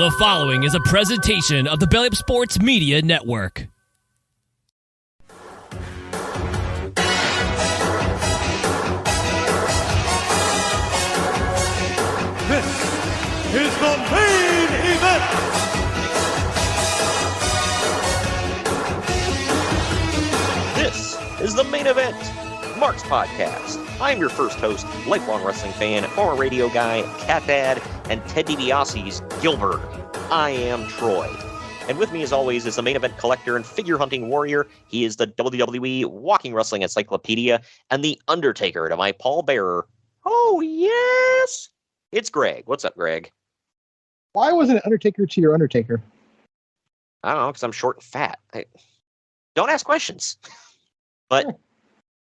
The following is a presentation of the Belly Up Sports Media Network. This is the main event. This is the main event, Mark's Podcast. I'm your first host, lifelong wrestling fan, former radio guy, cat dad, and Ted DiBiase's Gilbert. I am Troy. And with me, as always, is the main event collector and figure hunting warrior. He is the WWE Walking Wrestling Encyclopedia and the Undertaker to my pallbearer. Oh, yes! It's Greg. What's up, Greg? Why wasn't it Undertaker to your Undertaker? I don't know, because I'm short and fat. Don't ask questions. But,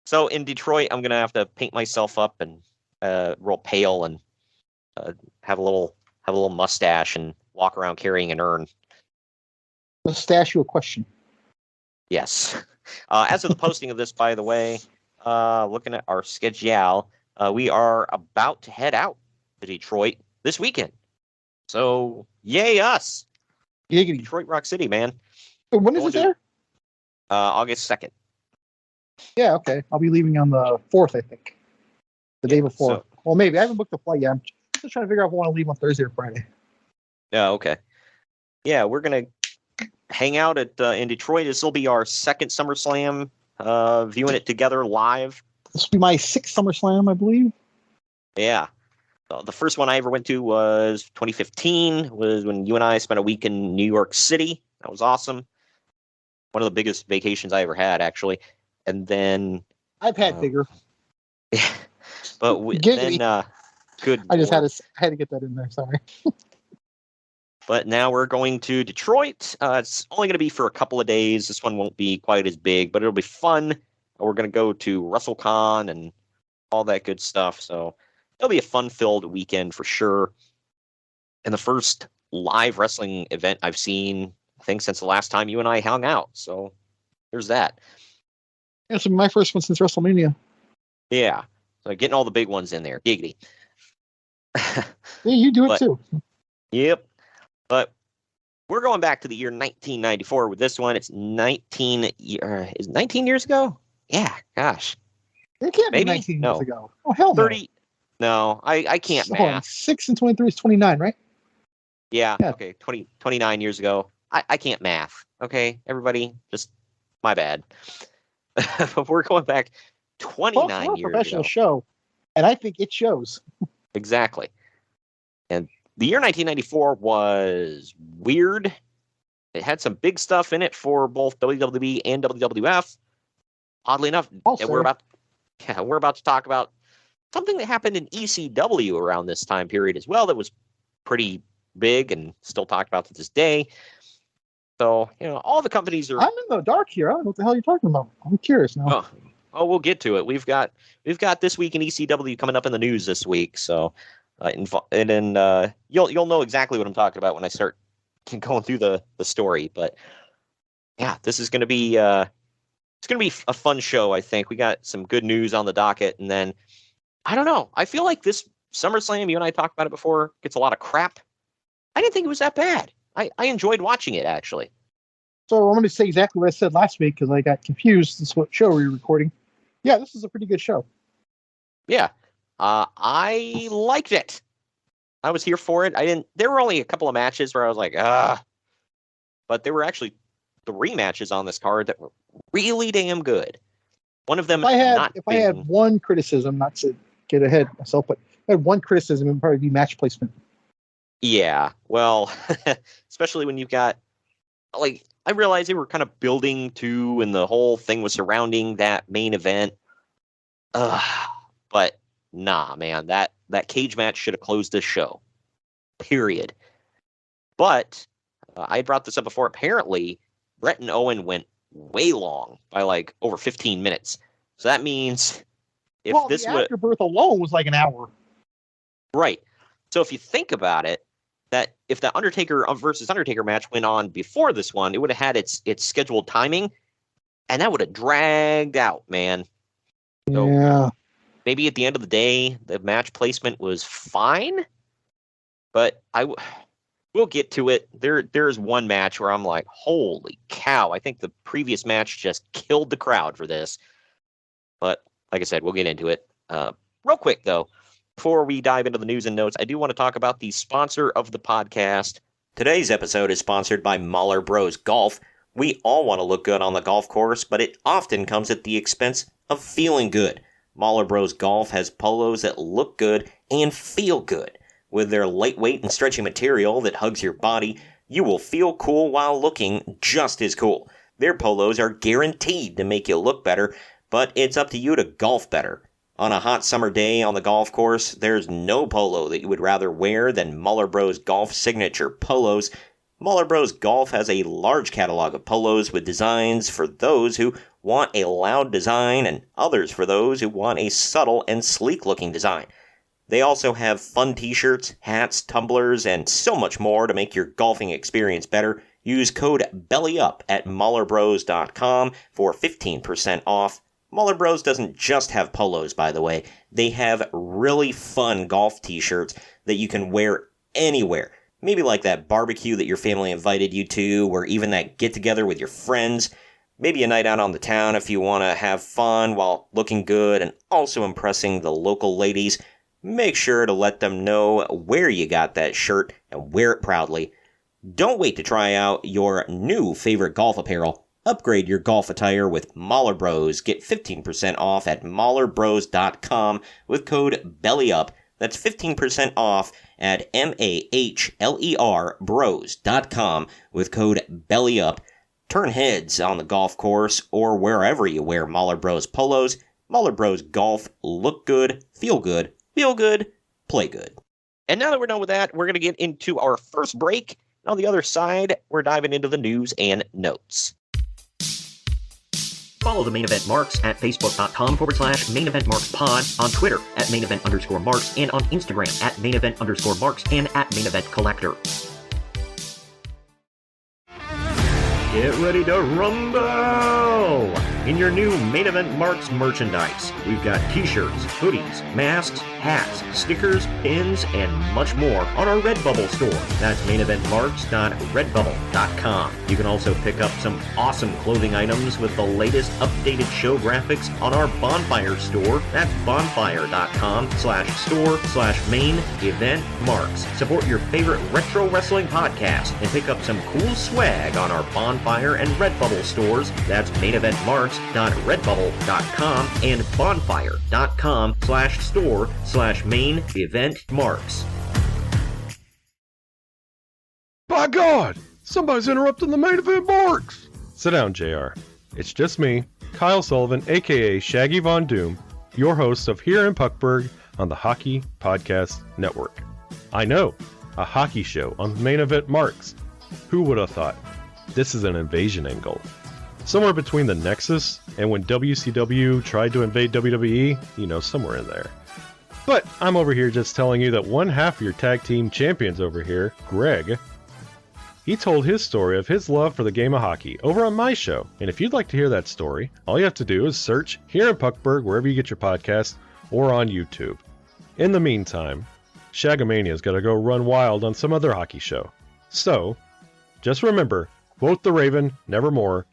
so in Detroit, I'm going to have to paint myself up and real pale and have a little mustache and walk around carrying an urn. Let's ask you a question. Yes. As of the posting of this, by the way, looking at our schedule, we are about to head out to Detroit this weekend. So, yay us. Giggity. Detroit Rock City, man. When is it there? August 2nd. Yeah, okay. I'll be leaving on the 4th, I think. The day before. So, well, maybe. I haven't booked the flight yet. I'm just trying to figure out if I want to leave on Thursday or Friday. yeah, okay. Yeah, we're going to hang out at in Detroit. This will be our second SummerSlam, viewing it together live. This will be my 6th SummerSlam, I believe. Yeah. The first one I ever went to was 2015, was when you and I spent a week in New York City. That was awesome. One of the biggest vacations I ever had, actually. And then... I've had bigger. Yeah. But then... good I just Lord. had to get that in there, sorry. But now we're going to Detroit. It's only going to be for a couple of days. This one won't be quite as big, but it'll be fun. We're going to go to WrestleCon and all that good stuff. So it'll be a fun-filled weekend for sure. And the first live wrestling event I've seen, I think, since the last time you and I hung out. So there's that. Yeah, so my first one since WrestleMania. Yeah. So getting all the big ones in there. Giggity. Yeah, you do it too. Yep. But we're going back to the year 1994 with this one. It's 19 years ago? Yeah, gosh. It can't Maybe? be 19 No. years ago. Oh, hell no. 30. No, I can't Hold on. math. 6 and 23 is 29, right? Yeah, Yeah. okay. 29 years ago. I can't math. Okay, everybody, just my bad. But we're going back 29 Well, we're a years professional ago. show, and I think it shows. Exactly. And the year 1994 was weird. It had some big stuff in it for both WWE and WWF. Oddly enough, Also, we're about to talk about something that happened in ECW around this time period as well that was pretty big and still talked about to this day. So, all the companies are... I'm in the dark here. I don't know what the hell you're talking about. I'm curious now. Oh, we'll get to it. We've got This Week in ECW coming up in the news this week. So, you'll know exactly what I'm talking about when I start going through the story. But yeah, this is going to be it's going to be a fun show. I think we got some good news on the docket, and then I don't know. I feel like this SummerSlam, you and I talked about it before, gets a lot of crap. I didn't think it was that bad. I enjoyed watching it, actually. So I'm going to say exactly what I said last week because I got confused. This is what show we were recording. Yeah, this is a pretty good show. Yeah. I liked it. I was here for it. There were only a couple of matches where I was like, but there were actually 3 matches on this card that were really damn good. One of them, If I had one criticism, not to get ahead of myself, but if I had one criticism, it would probably be match placement. Yeah, well, especially when you've got, I realized they were kind of building to, and the whole thing was surrounding that main event. But nah, man, that cage match should have closed this show. Period. But I brought this up before. Apparently, Bret and Owen went way long by over 15 minutes. So that means the afterbirth alone was like an hour. Right. So if you think about it, that if the Undertaker versus Undertaker match went on before this one, it would have had its scheduled timing, and that would have dragged out, man. So yeah. Maybe at the end of the day, the match placement was fine, but We'll get to it. There's one match where I'm like, holy cow. I think the previous match just killed the crowd for this. But like I said, we'll get into it. Real quick, though, before we dive into the news and notes, I do want to talk about the sponsor of the podcast. Today's episode is sponsored by Mahler Bros Golf. We all want to look good on the golf course, but it often comes at the expense of feeling good. Mahler Bros Golf has polos that look good and feel good. With their lightweight and stretchy material that hugs your body, you will feel cool while looking just as cool. Their polos are guaranteed to make you look better, but it's up to you to golf better. On a hot summer day on the golf course, there's no polo that you would rather wear than Mahler Bros Golf signature polos. Mahler Bros Golf has a large catalog of polos with designs for those who want a loud design and others for those who want a subtle and sleek-looking design. They also have fun t-shirts, hats, tumblers, and so much more to make your golfing experience better. Use code BELLYUP at MahlerBros.com for 15% off. Mahler Bros doesn't just have polos, by the way. They have really fun golf t-shirts that you can wear anywhere. Maybe like that barbecue that your family invited you to, or even that get-together with your friends. Maybe a night out on the town if you want to have fun while looking good and also impressing the local ladies. Make sure to let them know where you got that shirt and wear it proudly. Don't wait to try out your new favorite golf apparel. Upgrade your golf attire with Mahler Bros. Get 15% off at MahlerBros.com with code BELLYUP. That's 15% off at MAHLER Bros.com with code BELLYUP. Turn heads on the golf course or wherever you wear Mahler Bros polos. Mahler Bros Golf. Look good, feel good, play good. And now that we're done with that, we're going to get into our first break. On the other side, we're diving into the news and notes. Follow the Main Event Marks at Facebook.com/Main Event Marks Pod, on Twitter at Main Event _Marks, and on Instagram at Main Event _Marks and at Main Event Collector. Get ready to rumble in your new Main Event Marks merchandise. We've got t-shirts, hoodies, masks, hats, stickers, pins, and much more on our Redbubble store. That's maineventmarks.redbubble.com. You can also pick up some awesome clothing items with the latest updated show graphics on our Bonfire store. That's bonfire.com/store/main event marks. Support your favorite retro wrestling podcast and pick up some cool swag on our Bonfire and Redbubble stores. That's maineventmarks.redbubble.com and bonfire.com/store/main event marks. By God! Somebody's interrupting the Main Event Marks! Sit down, JR. It's just me, Kyle Sullivan, aka Shaggy Von Doom, your host of Here in Puckburg on the Hockey Podcast Network. I know, a hockey show on Main Event Marks. Who would have thought? This is an invasion angle. Somewhere between the Nexus and when WCW tried to invade WWE, somewhere in there. But I'm over here just telling you that one half of your tag team champions over here, Greg, he told his story of his love for the game of hockey over on my show. And if you'd like to hear that story, all you have to do is search Here in Puckburg wherever you get your podcast or on YouTube. In the meantime, Shagamania's got to go run wild on some other hockey show. So, just remember, quote the Raven, nevermore.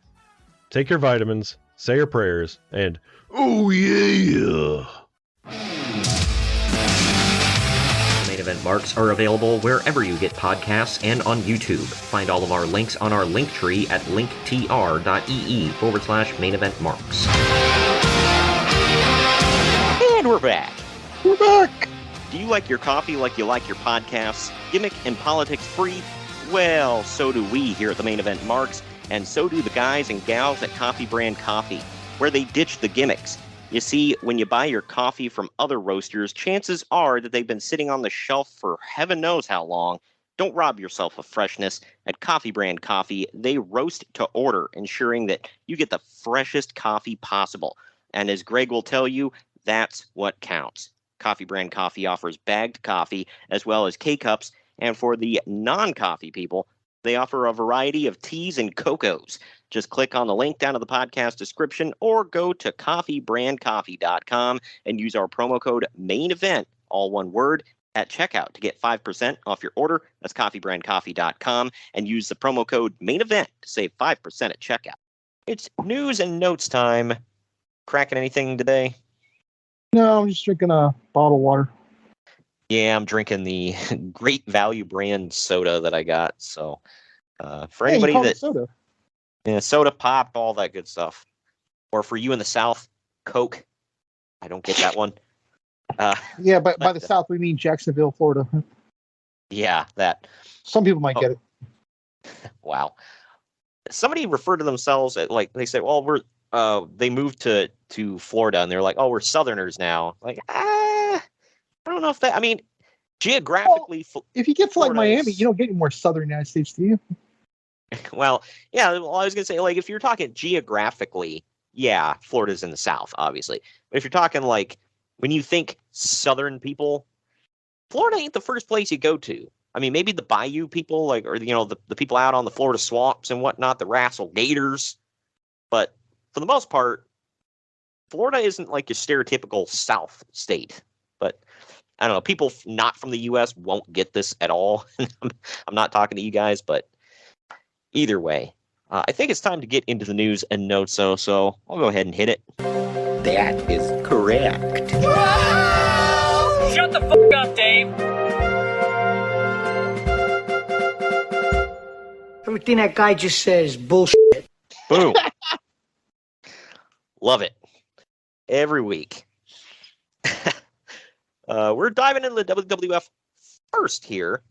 Take your vitamins, say your prayers, and oh yeah! Main Event Marks are available wherever you get podcasts and on YouTube. Find all of our links on our link tree at linktr.ee/Main Event Marks. And we're back. We're back. Do you like your coffee like you like your podcasts? Gimmick and politics free? Well, so do we here at the Main Event Marks. And so do the guys and gals at Coffee Brand Coffee, where they ditch the gimmicks. You see, when you buy your coffee from other roasters, chances are that they've been sitting on the shelf for heaven knows how long. Don't rob yourself of freshness. At Coffee Brand Coffee, they roast to order, ensuring that you get the freshest coffee possible. And as Greg will tell you, that's what counts. Coffee Brand Coffee offers bagged coffee as well as K-Cups, and for the non-coffee people, they offer a variety of teas and cocos. Just click on the link down in the podcast description or go to coffeebrandcoffee.com and use our promo code MAINEVENT, all one word, at checkout to get 5% off your order. That's coffeebrandcoffee.com, and use the promo code MAINEVENT to save 5% at checkout. It's news and notes time. Cracking anything today? No, I'm just drinking a bottle of water. Yeah, I'm drinking the Great Value brand soda that I got. So for Hey, anybody you call that it soda. yeah, soda pop, all that good stuff. Or for you in the South, Coke. I don't get that one. Yeah, but by the South we mean Jacksonville, Florida. Yeah, that. Some people might get it. Wow. Somebody referred to themselves at, like, they said, well, they moved to Florida, and they're like, oh, we're Southerners now. Like, I don't know if that, I mean, geographically. Well, if you get to like Florida Miami, you don't get any more southern United States, do you? Well, yeah, well, I was going to say, like, if you're talking geographically, yeah, Florida's in the South, obviously. But if you're talking, like, when you think Southern people, Florida ain't the first place you go to. I mean, maybe the Bayou people, like, or, you know, the people out on the Florida swamps and whatnot, the wrestle gators. But for the most part, Florida isn't like your stereotypical South state. But I don't know, people not from the U.S. won't get this at all. I'm not talking to you guys, but either way, I think it's time to get into the news and notes, so I'll go ahead and hit it. That is correct. Shut the fuck up, Dave. Everything that guy just says is bullshit. Boom. Love it. Every week. We're diving into the WWF first here.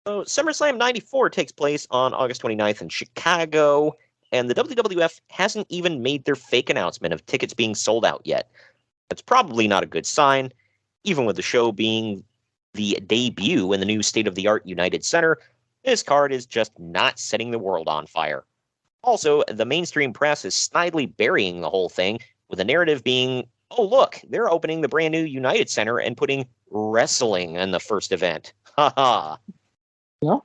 So SummerSlam 94 takes place on August 29th in Chicago, and the WWF hasn't even made their fake announcement of tickets being sold out yet. That's probably not a good sign, even with the show being the debut in the new state-of-the-art United Center. This card is just not setting the world on fire. Also, the mainstream press is snidely burying the whole thing, with the narrative being, oh, look, they're opening the brand new United Center and putting wrestling in the first event. Haha. Yeah.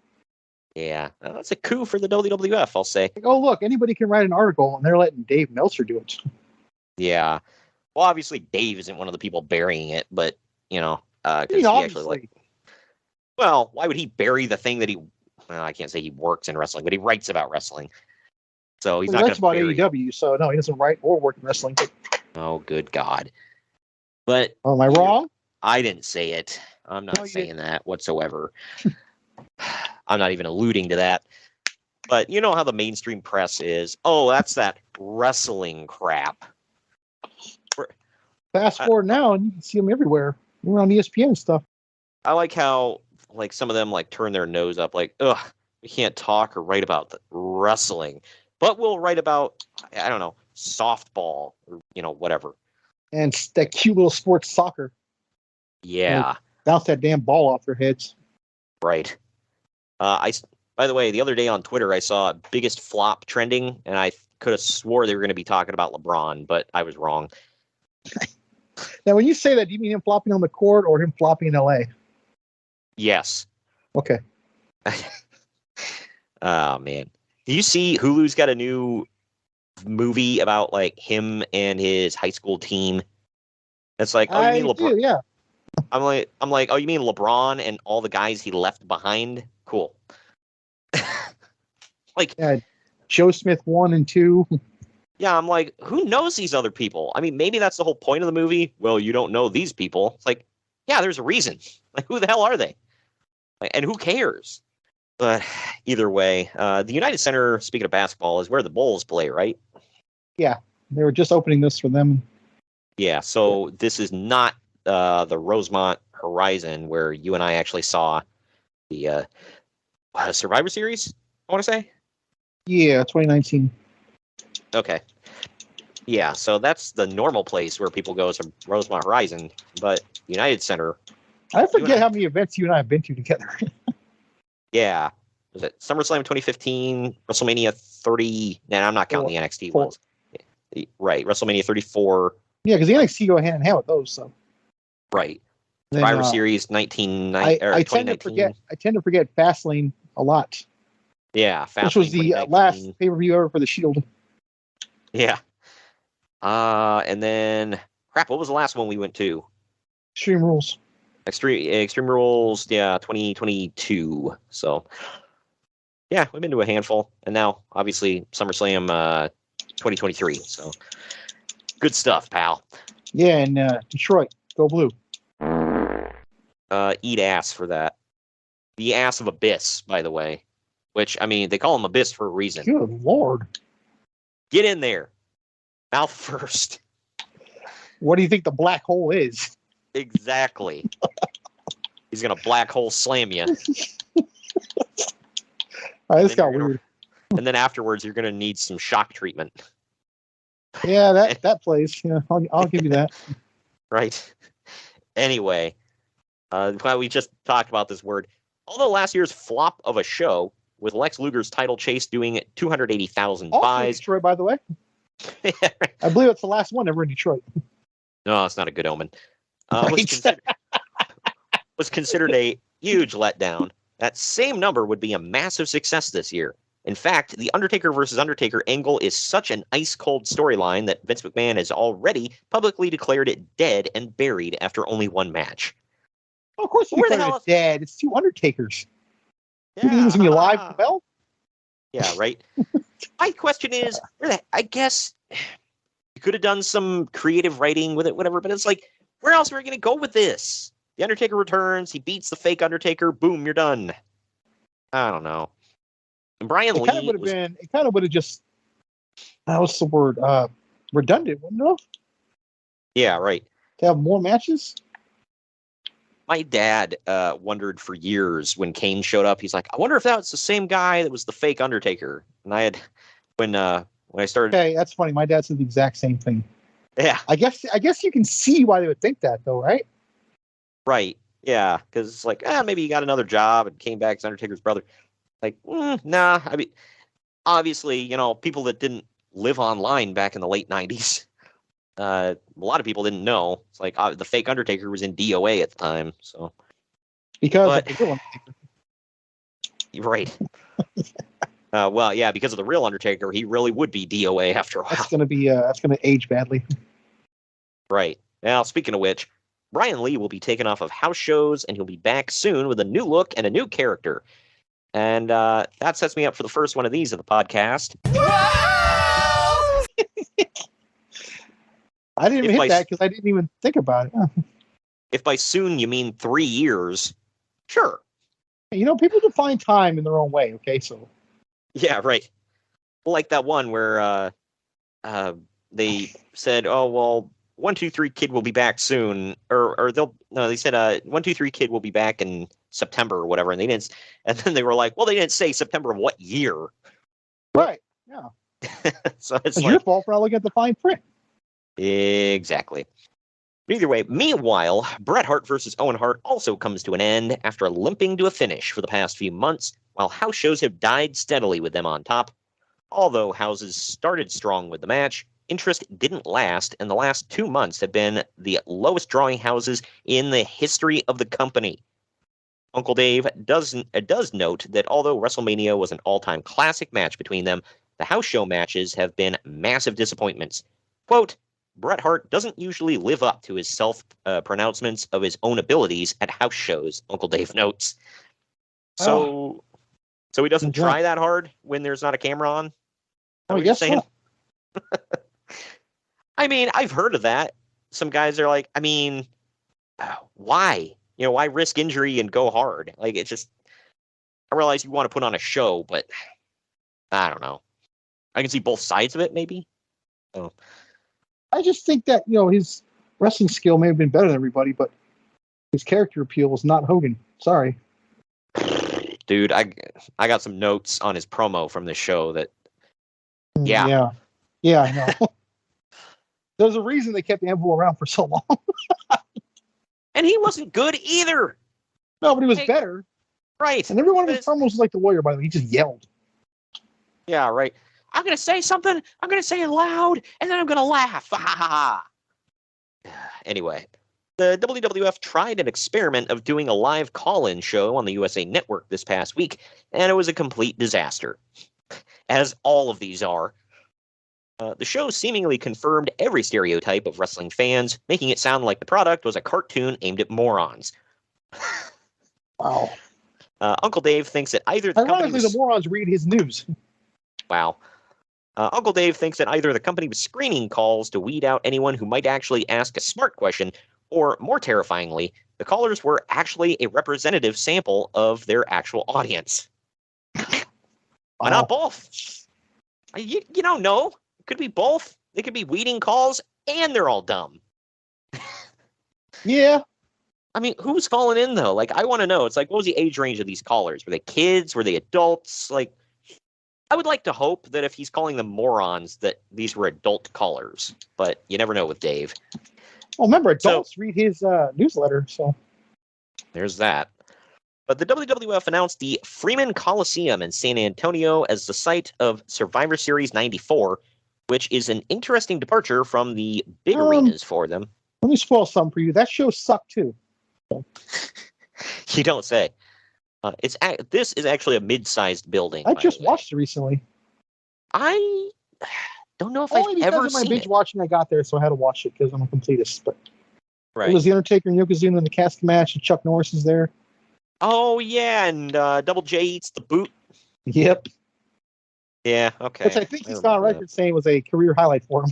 Yeah, that's a coup for the WWF, I'll say. Like, oh, look, anybody can write an article, and they're letting Dave Meltzer do it. Yeah. Well, obviously, Dave isn't one of the people burying it, but, you know, because he obviously. actually, like, well, why would he bury the thing that well, I can't say he works in wrestling, but he writes about wrestling. So he's not going to about bury AEW, so no, he doesn't write or work in wrestling. Oh, good God. But Oh, am I wrong? I didn't say it. I'm not saying that whatsoever. I'm not even alluding to that. But you know how the mainstream press is. Oh, that's that wrestling crap. Fast forward now, and you can see them everywhere. We're on ESPN and stuff. I like how, like, some of them, like, turn their nose up, like, ugh, we can't talk or write about the wrestling, but we'll write about, I don't know, softball or, you know, whatever. And that cute little sports soccer. Yeah. Bounce that damn ball off their heads. Right. By the way, the other day on Twitter, I saw biggest flop trending, and I could have swore they were going to be talking about LeBron, but I was wrong. Now, when you say that, do you mean him flopping on the court or him flopping in LA? Yes. Okay. Oh, man. Do you see Hulu's got a new movie about, like, him and his high school team? It's like, oh, you mean LeBron? Yeah. I'm like, oh, you mean LeBron and all the guys he left behind? Cool. Like, Joe Smith 1 and 2. Yeah, I'm like, who knows these other people? I mean, maybe that's the whole point of the movie. Well, you don't know these people. It's like, yeah, there's a reason. Like, who the hell are they? Like, and who cares? But either way, the United Center, speaking of basketball, is where the Bulls play, right? Yeah, they were just opening this for them. Yeah, so this is not the Rosemont Horizon where you and I actually saw the Survivor Series, I want to say? Yeah, 2019. Okay. Yeah, so that's the normal place where people go to Rosemont Horizon, but United Center. I forget how many events you and I have been to together. Yeah. Was it SummerSlam 2015, WrestleMania 30? Nah, I'm not counting the NXT ones. Right, WrestleMania 34. Yeah, because the NXT go hand in hand with those. So. Right. Then, Survivor Series 2019. I tend to forget Fastlane a lot. Yeah, Fastlane. Which was the last pay-per-view ever for the Shield. Yeah. And then, crap, what was the last one we went to? Extreme Rules. Extreme Rules, 2022. So, yeah, we've been to a handful, and now obviously SummerSlam 2023. So, good stuff, pal. Yeah, and Detroit, go blue. Eat ass for that. The ass of Abyss, by the way. Which, I mean, they call him Abyss for a reason. Good Lord. Get in there. Mouth first. What do you think the black hole is? Exactly. He's going to black hole slam you. All right, this got weird. And then afterwards, you're going to need some shock treatment. Yeah, that plays. Yeah, I'll give you that. Right. Anyway, we just talked about this word. Although last year's flop of a show, with Lex Luger's title chase doing 280,000 buys. Detroit, by the way. I believe it's the last one ever in Detroit. No, it's not a good omen. Right. Was considered a huge letdown. That same number would be a massive success this year. In fact, the Undertaker versus Undertaker angle is such an ice-cold storyline that Vince McMahon has already publicly declared it dead and buried after only one match. Well, of course, Where the hell it's dead. It's two Undertakers. Yeah. Who's going to be alive from hell? Yeah, right. My question is, I guess you could have done some creative writing with it, whatever, but it's like, where else are we going to go with this? The Undertaker returns, he beats the fake Undertaker, boom, you're done. I don't know. And Brian Lee... It kind of would have just... what's the word? Redundant, wouldn't it? Yeah, right. To have more matches? My dad wondered for years when Kane showed up. He's like, I wonder if that was the same guy that was the fake Undertaker. And I had, when I started... Okay, that's funny. My dad said the exact same thing. Yeah. I guess you can see why they would think that, though, right? Right. Yeah. Because it's like, maybe he got another job and came back as Undertaker's brother. Like, nah. I mean, obviously, people that didn't live online back in the late 90s, a lot of people didn't know. It's like the fake Undertaker was in DOA at the time. So because of the real Undertaker. Right. Well, yeah, because of the real Undertaker, he really would be DOA after a while. That's gonna age badly. Right. Now, speaking of which, Brian Lee will be taken off of house shows, and he'll be back soon with a new look and a new character. And that sets me up for the first one of these of the podcast. I didn't even hit that because I didn't even think about it. If by soon you mean 3 years, sure. People define time in their own way, okay? So. Yeah, right. Well, like that one where they said, oh, well, 123 Kid will be back soon. They said 123 Kid will be back in September or whatever. And they didn't. And then they were like, well, they didn't say September of what year. Right. Yeah. So it's your fault for not looking at the fine print. Exactly. But either way, meanwhile, Bret Hart versus Owen Hart also comes to an end after limping to a finish for the past few months, while house shows have died steadily with them on top. Although houses started strong with the match, interest didn't last, and the last 2 months have been the lowest drawing houses in the history of the company. Uncle Dave does note that although WrestleMania was an all-time classic match between them, the house show matches have been massive disappointments. Quote, Bret Hart doesn't usually live up to his self-pronouncements of his own abilities at house shows, Uncle Dave notes. So he doesn't try that hard when there's not a camera on? I guess so. I mean, I've heard of that. Some guys are like, why? Why risk injury and go hard? Like, it's just, I realize you want to put on a show, but I don't know. I can see both sides of it, maybe. Oh. I just think that, his wrestling skill may have been better than everybody, but his character appeal was not Hogan. Sorry. Dude, I got some notes on his promo from this show that, Yeah, I know. There's a reason they kept Anvil around for so long. And he wasn't good either. No, but he was better. Right. And every one of his promos was like the Warrior, by the way. He just yelled. Yeah, right. I'm going to say something. I'm going to say it loud, and then I'm going to laugh. Anyway, the WWF tried an experiment of doing a live call-in show on the USA Network this past week, and it was a complete disaster. As all of these are. The show seemingly confirmed every stereotype of wrestling fans, making it sound like the product was a cartoon aimed at morons. Wow. Uncle Dave thinks that either the company Ironically, was... the morons read his news. Wow. Uncle Dave thinks that either the company was screening calls to weed out anyone who might actually ask a smart question, or more terrifyingly, the callers were actually a representative sample of their actual audience. Why not both? You don't know. It could be both. They could be weeding calls and they're all dumb. Yeah. I mean, who's calling in, though? Like, I want to know. It's like, what was the age range of these callers? Were they kids? Were they adults? Like, I would like to hope that if he's calling them morons, that these were adult callers. But you never know with Dave. Well, remember, adults read his newsletter, so. There's that. But the WWF announced the Freeman Coliseum in San Antonio as the site of Survivor Series 94, which is an interesting departure from the big arenas for them. Let me spoil something for you. That show sucked, too. You don't say. This is actually a mid-sized building. I just watched it recently. I don't know if I've ever seen it. My binge watching, I got there, so I had to watch it because I'm a completist. But right. It was The Undertaker and Yokozuna in the casket match, and Chuck Norris is there. Oh, yeah, and Double J eats the boot. Yep. Yeah, okay. Which I think he's on record saying was a career highlight for him.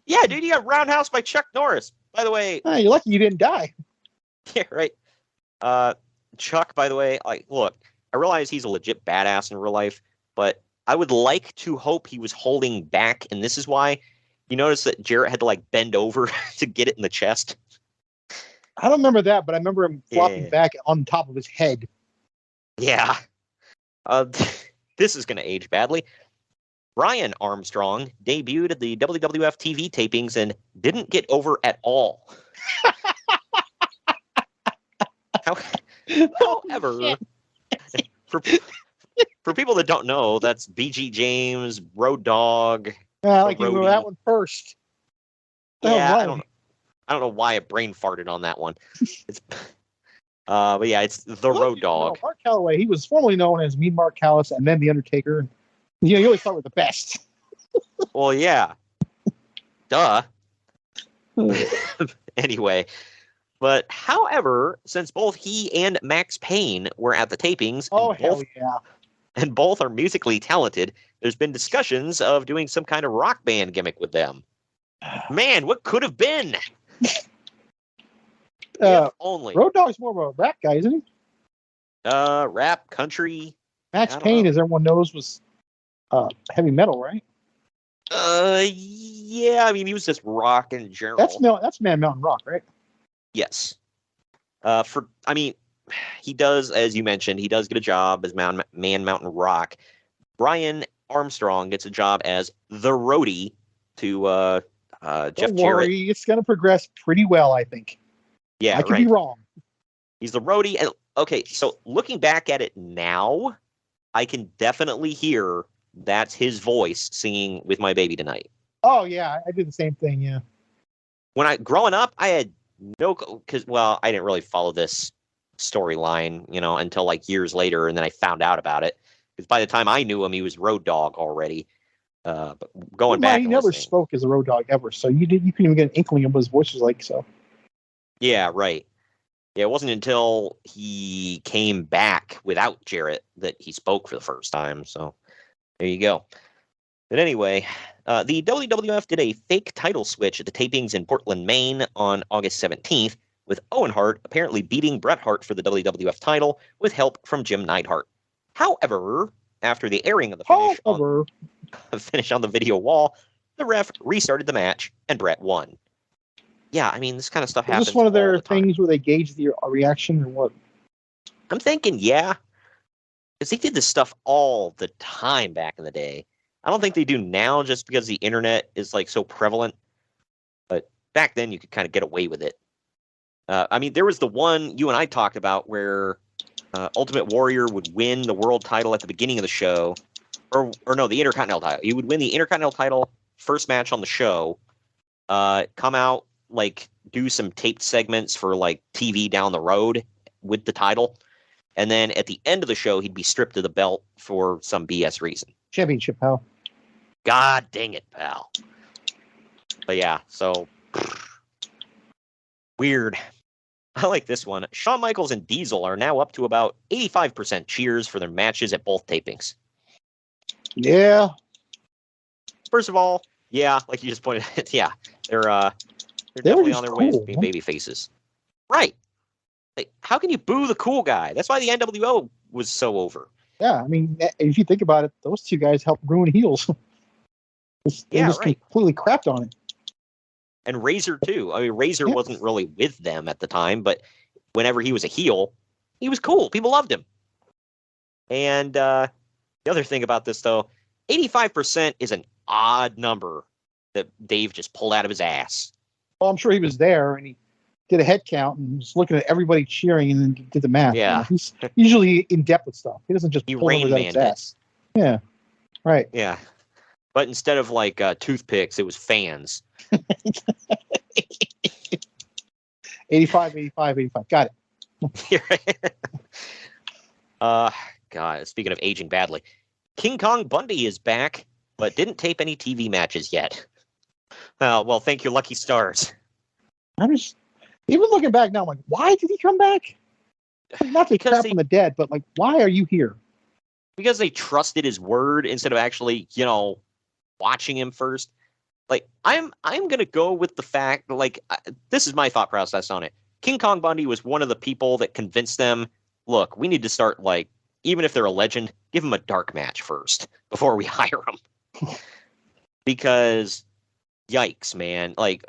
Yeah, dude, you got roundhouse by Chuck Norris. By the way... Hey, you're lucky you didn't die. Yeah, right. Chuck, by the way, look, I realize he's a legit badass in real life, but I would like to hope he was holding back, and this is why. You notice that Jarrett had to, bend over to get it in the chest? I don't remember that, but I remember him flopping back on top of his head. Yeah. This is going to age badly. Brian Armstrong debuted at the WWF TV tapings and didn't get over at all. However, for people that don't know, that's BG James, Road Dogg. I like you go that one first. Yeah, I don't know why I brain farted on that one. It's, but yeah, it's the Road Dogg. Mark Calloway, he was formerly known as Mean Mark Callis and then The Undertaker. You always thought we're the best. Well, yeah. Duh. Anyway. But, however, since both he and Max Payne were at the tapings, and both are musically talented, there's been discussions of doing some kind of rock band gimmick with them. Man, what could have been? Only. Road Dogg's more of a rap guy, isn't he? Rap, country. Max Payne, as everyone knows, was heavy metal, right? Yeah, I mean, he was just rock in general. That's Man Mountain Rock, right? Yes. He does, as you mentioned, he does get a job as Man Mountain Rock. Brian Armstrong gets a job as the roadie to Jeff Jarrett. It's going to progress pretty well, I think. Yeah, I could be wrong. He's the roadie. And okay, so looking back at it now, I can definitely hear that's his voice singing With My Baby Tonight. Oh, yeah, I did the same thing, yeah. Growing up, I had I didn't really follow this storyline, until years later, and then I found out about it. Because by the time I knew him, he was Road Dogg already. But going back, he never spoke as a Road Dogg ever, so you couldn't even get an inkling of what his voice was like. So, yeah, right. Yeah, it wasn't until he came back without Jarrett that he spoke for the first time. So, there you go. But anyway, the WWF did a fake title switch at the tapings in Portland, Maine on August 17th, with Owen Hart apparently beating Bret Hart for the WWF title with help from Jim Neidhart. However, after the airing of the finish on the video wall, the ref restarted the match and Bret won. Yeah, I mean, this kind of stuff happens. Is this one of their things where they gauge the reaction or what? I'm thinking, yeah. Because they did this stuff all the time back in the day. I don't think they do now just because the internet is so prevalent. But back then you could kind of get away with it. There was the one you and I talked about where Ultimate Warrior would win the world title at the beginning of the show. Or no, the Intercontinental title. He would win the Intercontinental title first match on the show. Come out, do some taped segments for TV down the road with the title. And then at the end of the show, he'd be stripped of the belt for some BS reason. Championship, pal. God dang it, pal. But yeah, so weird. I like this one. Shawn Michaels and Diesel are now up to about 85% cheers for their matches at both tapings. Yeah. First of all, yeah, like you just pointed out, yeah, they're They were definitely just on their way to cool, being man. baby faces. Right. Like, how can you boo the cool guy? That's why the NWO was so over. Yeah, I mean, if you think about it, those two guys helped ruin heels. They Yeah, just right. completely crapped on it. And Razor too. I mean, Razor Yeah. wasn't really with them at the time, but whenever he was a heel, he was cool. People loved him. And the other thing about this, though, 85% is an odd number that Dave just pulled out of his ass. Well, I'm sure he was there and he did a head count and was looking at everybody cheering and then did the math. Yeah. You know, he's usually in depth with stuff. He doesn't just He pull Rain numbers out of his Manned it. ass. Yeah, right. Yeah. But instead of like toothpicks, it was fans. 85, 85, 85. Got it. God, speaking of aging badly, King Kong Bundy is back, but didn't tape any TV matches yet. Well, thank you, lucky stars. I'm just, even looking back now, I'm like, why did he come back? Not to Because crap they- on the dead, but like, why are you here? Because they trusted his word instead of actually, watching him first. Like, I'm gonna go with the fact, like, this is my thought process on it. King Kong Bundy was one of the people that convinced them, look, we need to start, like, even if they're a legend, give them a dark match first before we hire them. Because, yikes, man. Like,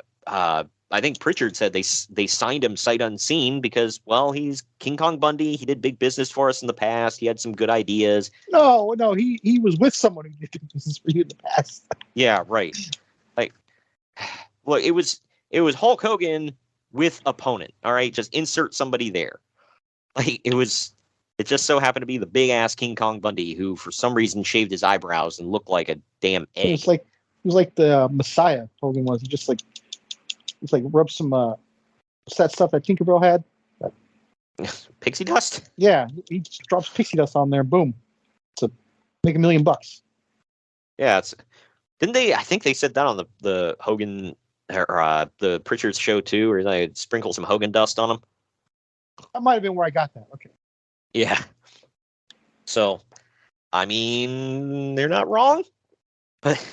I think Pritchard said they signed him sight unseen because, well, he's King Kong Bundy. He did big business for us in the past. He had some good ideas. No, he was with someone who did business for you in the past. Yeah, right. Like, look, it was Hulk Hogan with opponent. All right, just insert somebody there. Like, it just so happened to be the big ass King Kong Bundy who, for some reason, shaved his eyebrows and looked like a damn egg. He was like the Messiah. Hogan was. He just like rubbed some what's that stuff that Tinkerbell had? Pixie dust. Yeah, he just drops pixie dust on there. Boom, to make $1 million. Yeah, didn't they? I think they said that on the Hogan or the Pritchard's show too, or they sprinkle some Hogan dust on them. That might have been where I got that. Okay. Yeah. So, I mean, they're not wrong, but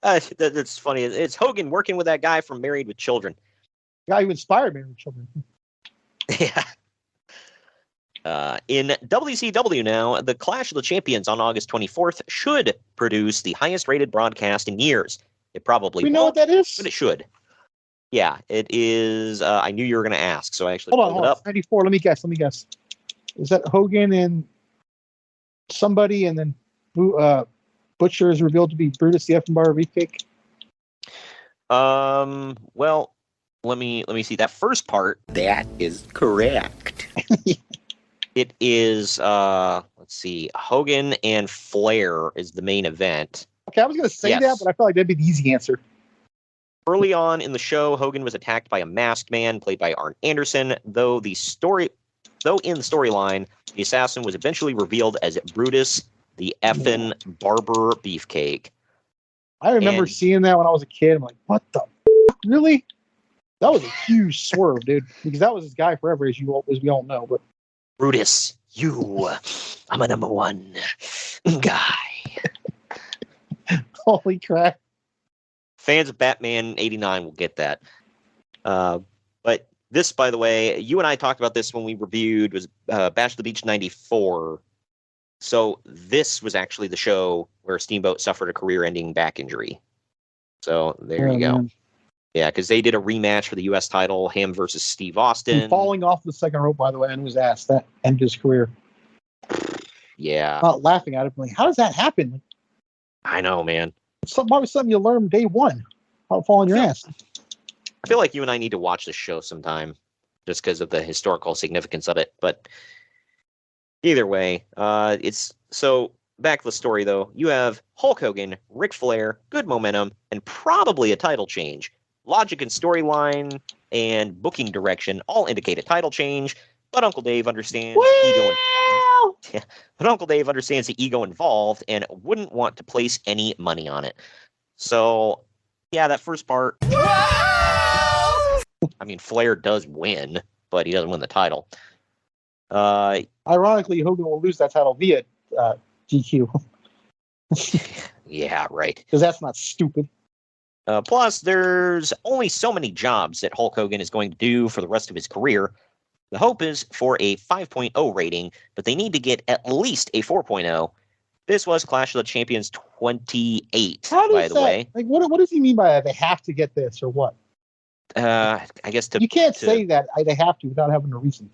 that's funny. It's Hogan working with that guy from Married with Children. The guy who inspired Married with Children. Yeah. In WCW now, the Clash of the Champions on August 24th should produce the highest rated broadcast in years. It probably We know what won't, that is. but it should. Yeah, it is. I knew you were going to ask, so I actually Hold pulled on. it up. 94. Let me guess. Is that Hogan and somebody, and then Butcher is revealed to be Brutus the Effenbar Beefcake? Well, let me see that first part. That is correct. It is let's see, Hogan and Flair is the main event. Okay, I was going to say Yes. that, but I felt like that'd be the easy answer. Early on in the show, Hogan was attacked by a masked man played by Arn Anderson, though in the storyline, the assassin was eventually revealed as Brutus the effin' Barber Beefcake. I remember And- seeing that when I was a kid. I'm like, what the f-? Really? That was a huge swerve, dude. Because that was his guy forever, as we all know. But Brutus, I'm a number one guy. holy crap! Fans of Batman 89 will get that. But this, by the way, you and I talked about this when we reviewed, was Bash of the Beach 94. So this was actually the show where Steamboat suffered a career-ending back injury. So there Oh, you go. man. Yeah, because they did a rematch for the U.S. title, him versus Steve Austin. And falling off the second rope, by the way, and his ass. That ended his career. Yeah, Not laughing at it, but like, how does that happen? Like, I know, man. it's probably something you learn day one. How to fall on your ass. I feel like you and I need to watch this show sometime just because of the historical significance of it. But either way, it's so back to the story, though. You have Hulk Hogan, Ric Flair, good momentum, and probably a title change. Logic and storyline and booking direction all indicate a title change, but Uncle Dave understands But Uncle Dave understands the ego involved and wouldn't want to place any money on it. So, yeah, that first part. I mean, Flair does win, but he doesn't win the title. Ironically, Hogan will lose that title via DQ. Yeah, right. Because that's not stupid. Plus, there's only so many jobs that Hulk Hogan is going to do for the rest of his career. The hope is for a 5.0 rating, but they need to get at least a 4.0. This was Clash of the Champions 28, by the way. Like, what does he mean by that? They have to get this, or what? I guess you can't say that they have to without having a reason.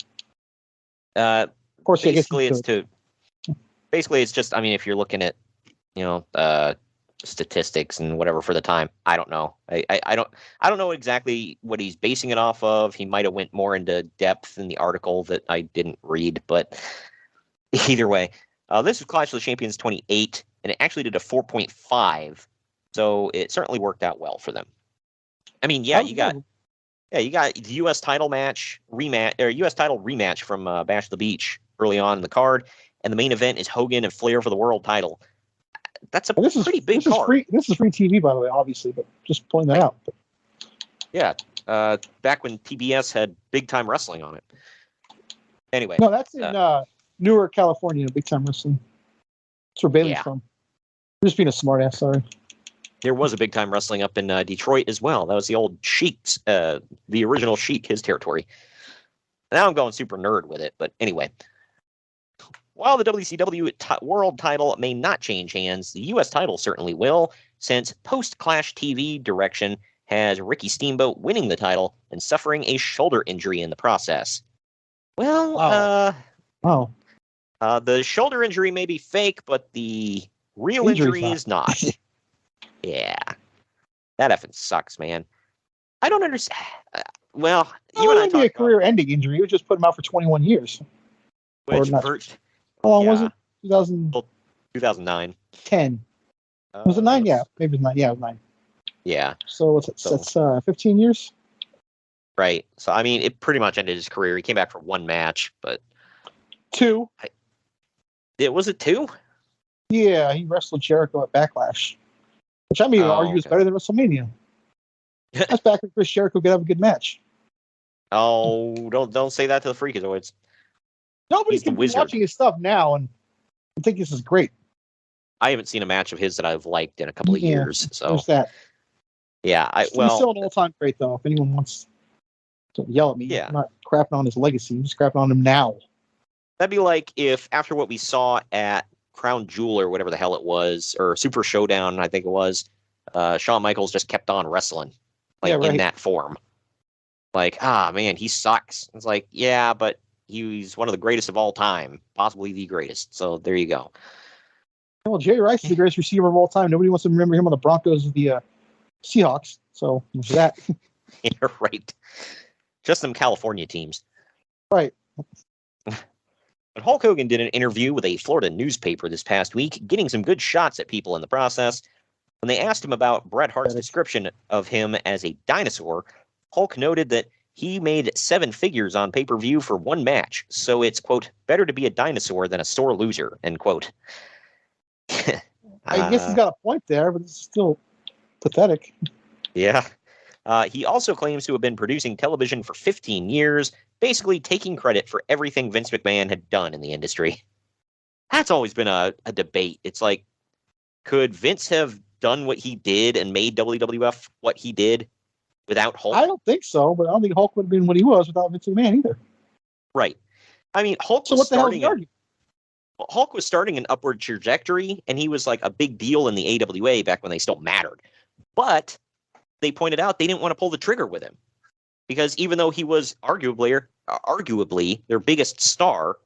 Of course, basically it's just, I mean, if you're looking at, statistics and whatever for the time, I don't know. I don't know exactly what he's basing it off of. He might have went more into depth in the article that I didn't read, but either way, this was Clash of the Champions 28, and it actually did a 4.5, so it certainly worked out well for them. I mean, you got the U.S. title rematch from Bash of the Beach early on in the card, and the main event is Hogan and Flair for the world title. That's a pretty big card. This is free TV, by the way, obviously, but just pointing that out. Yeah, back when TBS had big time wrestling on it. Anyway, no, that's in Newark, California, big time wrestling. That's where Bailey's from. I'm just being a smartass. Sorry. There was a big time wrestling up in Detroit as well. That was the old Sheik's, the original Sheik, his territory. Now I'm going super nerd with it, but anyway. While the WCW World Title may not change hands, the U.S. title certainly will, since post-Clash TV direction has Ricky Steamboat winning the title and suffering a shoulder injury in the process. Well, the shoulder injury may be fake, but the real injury is not. Yeah. That effing sucks, man. I don't understand. Well, you and I talked about a career-ending injury. It would just put him out for 21 years. How long was it? 2009. 10. Was it 9? Yeah, maybe it was 9. Yeah, it was 9. Yeah. So what's it? That's 15 years? Right. So, I mean, it pretty much ended his career. He came back for one match, but... 2. Was it 2? Yeah, he wrestled Jericho at Backlash. Which I mean, argue is better than WrestleMania. That's back when Chris Jericho could have a good match. Oh, don't say that to the Freakazoids. Nobody's been watching his stuff now, and I think this is great. I haven't seen a match of his that I've liked in a couple of years. So there's that. Yeah, he's still an all-time great, though. If anyone wants to yell at me, I'm not crapping on his legacy. I'm just crapping on him now. That'd be like if after what we saw at Crown Jewel or whatever the hell it was, or Super Showdown, I think it was, Shawn Michaels just kept on wrestling, in that form. Like, man, he sucks. It's like, yeah, but he's one of the greatest of all time, possibly the greatest. So there you go. Well, Jerry Rice is the greatest receiver of all time. Nobody wants to remember him on the Broncos of the Seahawks. So there's that. You're right. Just some California teams. Right. But Hulk Hogan did an interview with a Florida newspaper this past week, getting some good shots at people in the process. When they asked him about Bret Hart's description of him as a dinosaur, Hulk noted that he made 7 figures on pay-per-view for one match, so it's, quote, better to be a dinosaur than a sore loser, end quote. I guess he's got a point there, but it's still pathetic. Yeah. He also claims to have been producing television for 15 years, basically taking credit for everything Vince McMahon had done in the industry. That's always been a debate. It's like, could Vince have done what he did and made WWF what he did without Hulk? I don't think so, but I don't think Hulk would have been what he was without Vince McMahon either. Right. I mean, Hulk was starting an upward trajectory, and he was like a big deal in the AWA back when they still mattered. But they pointed out they didn't want to pull the trigger with him because even though he was arguably their biggest star,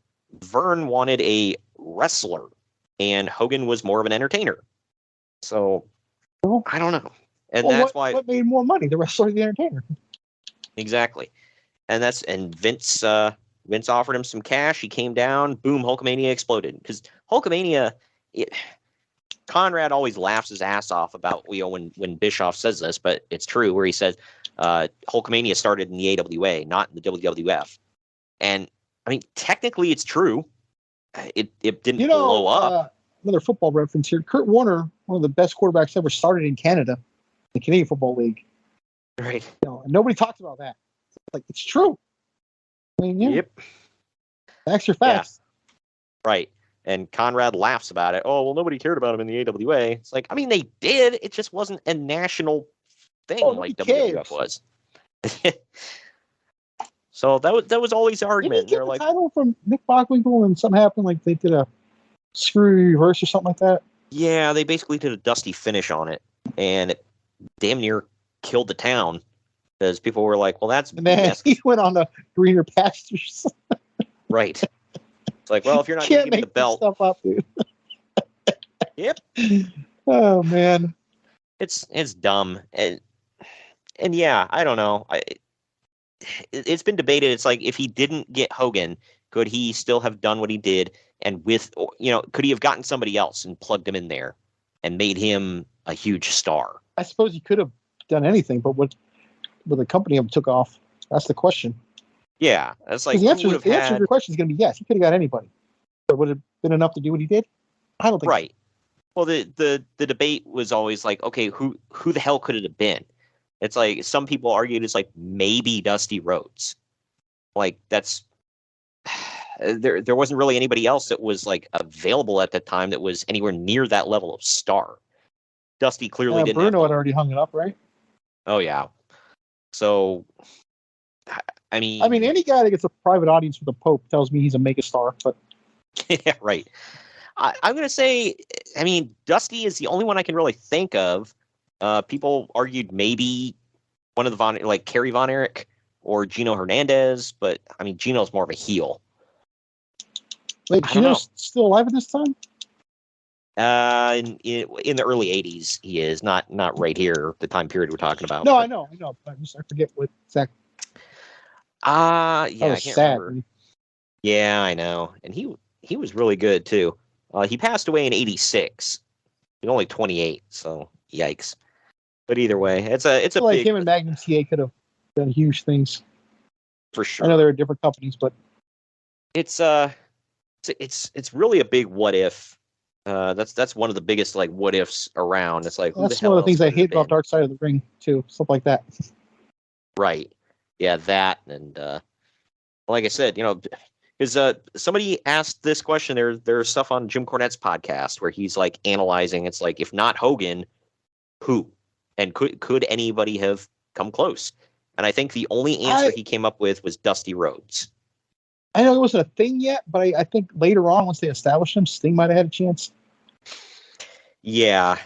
Vern wanted a wrestler, and Hogan was more of an entertainer. So I don't know. And that's why what made more money, the wrestler or the entertainer? Exactly. And Vince offered him some cash. He came down, boom, Hulkamania exploded. Because Hulkamania, Conrad always laughs his ass off about when Bischoff says this, but it's true, where he says Hulkamania started in the AWA, not in the WWF. And I mean, technically it's true. It didn't blow up. Another football reference here. Kurt Warner, one of the best quarterbacks ever, started in Canada, the Canadian Football League. Right. And nobody talks about that. Like, it's true. mean, yeah. Yep. Facts are facts. Right. And Conrad laughs about it. Oh, well, nobody cared about him in the AWA. It's like, I mean, they did. It just wasn't a national thing like WWF was. So that was always the argument. Did he get They're the like, title from Nick Bockwinkel and something happened? Like they did a screw reverse or something like that? yeah, they basically did a dusty finish on it. And it damn near killed the town. Because people were like, well, that's And then BS. he went on the greener pastures. Right. It's like, well, if you're not going to Can't give me make the belt. stuff up, dude. Yep. Oh, man. It's dumb. And yeah, I don't know. It's been debated. It's like, if he didn't get Hogan, could he still have done what he did? And could he have gotten somebody else and plugged him in there and made him a huge star? I suppose he could have done anything, but would the company have took off? That's the question. Yeah. That's like, The answer to your question is going to be yes. He could have got anybody. But would it have been enough to do what he did? I don't think right. So. Well, the debate was always like, okay, who the hell could it have been? It's like some people argued it's like maybe Dusty Rhodes. Like that's there wasn't really anybody else that was like available at the time that was anywhere near that level of star. Dusty clearly didn't. Bruno had already hung it up, right? Oh yeah. So, I mean, any guy that gets a private audience with the Pope tells me he's a megastar. But yeah, right. I'm gonna say, I mean, Dusty is the only one I can really think of. People argued maybe one of the like Kerry Von Erich or Gino Hernandez, but I mean, Gino's more of a heel. Wait, Gino's still alive at this time? In the early '80s, he is not right here. The time period we're talking about. No, I know. I forget what exact. Yeah, that was I can't sad. remember. Yeah, I know, and he was really good too. He passed away in '86. He was only 28, so yikes. But either way, it's a like big, him and Magnum TA could have done huge things for sure. I know they're different companies, but it's really a big what if. That's one of the biggest like what ifs around. It's like that's one of the things I hate about Dark Side of the Ring too, stuff like that. Right. Yeah, that and like I said, because somebody asked this question. There's stuff on Jim Cornette's podcast where he's like analyzing. It's like, if not Hogan, who? And could anybody have come close? And I think the only answer he came up with was Dusty Rhodes. I know it wasn't a thing yet, but I think later on, once they established him, Sting might have had a chance. Yeah,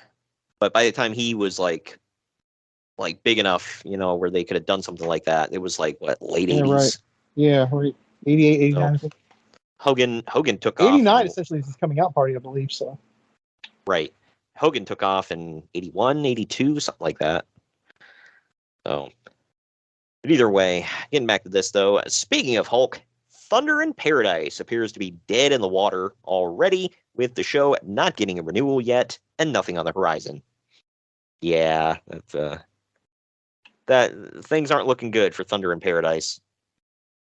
but by the time he was like big enough, where they could have done something like that, it was like what, late 80s? Right. Yeah, right. 88, 89. So, Hogan took 89 off. essentially is his coming out party, I believe. So. Right. Hogan took off in 81, 82, something like that. So, but either way, getting back to this though, speaking of Hulk, Thunder in Paradise appears to be dead in the water already, with the show not getting a renewal yet and nothing on the horizon. Yeah, that things aren't looking good for Thunder in Paradise.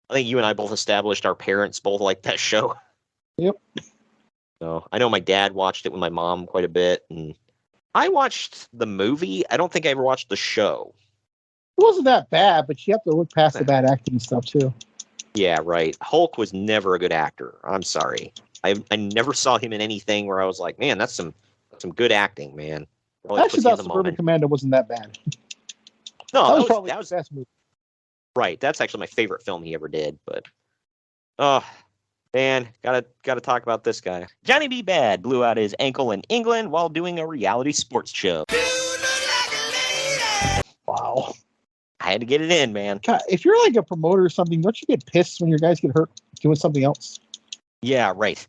I think you and I both established our parents both like that show. Yep. So I know my dad watched it with my mom quite a bit, and I watched the movie. I don't think I ever watched the show. It wasn't that bad, but you have to look past the bad acting and stuff too. Yeah, right. Hulk was never a good actor. I'm sorry. I never saw him in anything where I was like, man, that's some good acting, man. I actually thought Suburban Commando wasn't that bad. No, that was probably his best movie. Right. That's actually my favorite film he ever did. But, oh, man, gotta talk about this guy. Johnny B. Bad blew out his ankle in England while doing a reality sports show. Wow. I had to get it in, man. God, if you're like a promoter or something, don't you get pissed when your guys get hurt doing something else? Yeah, right.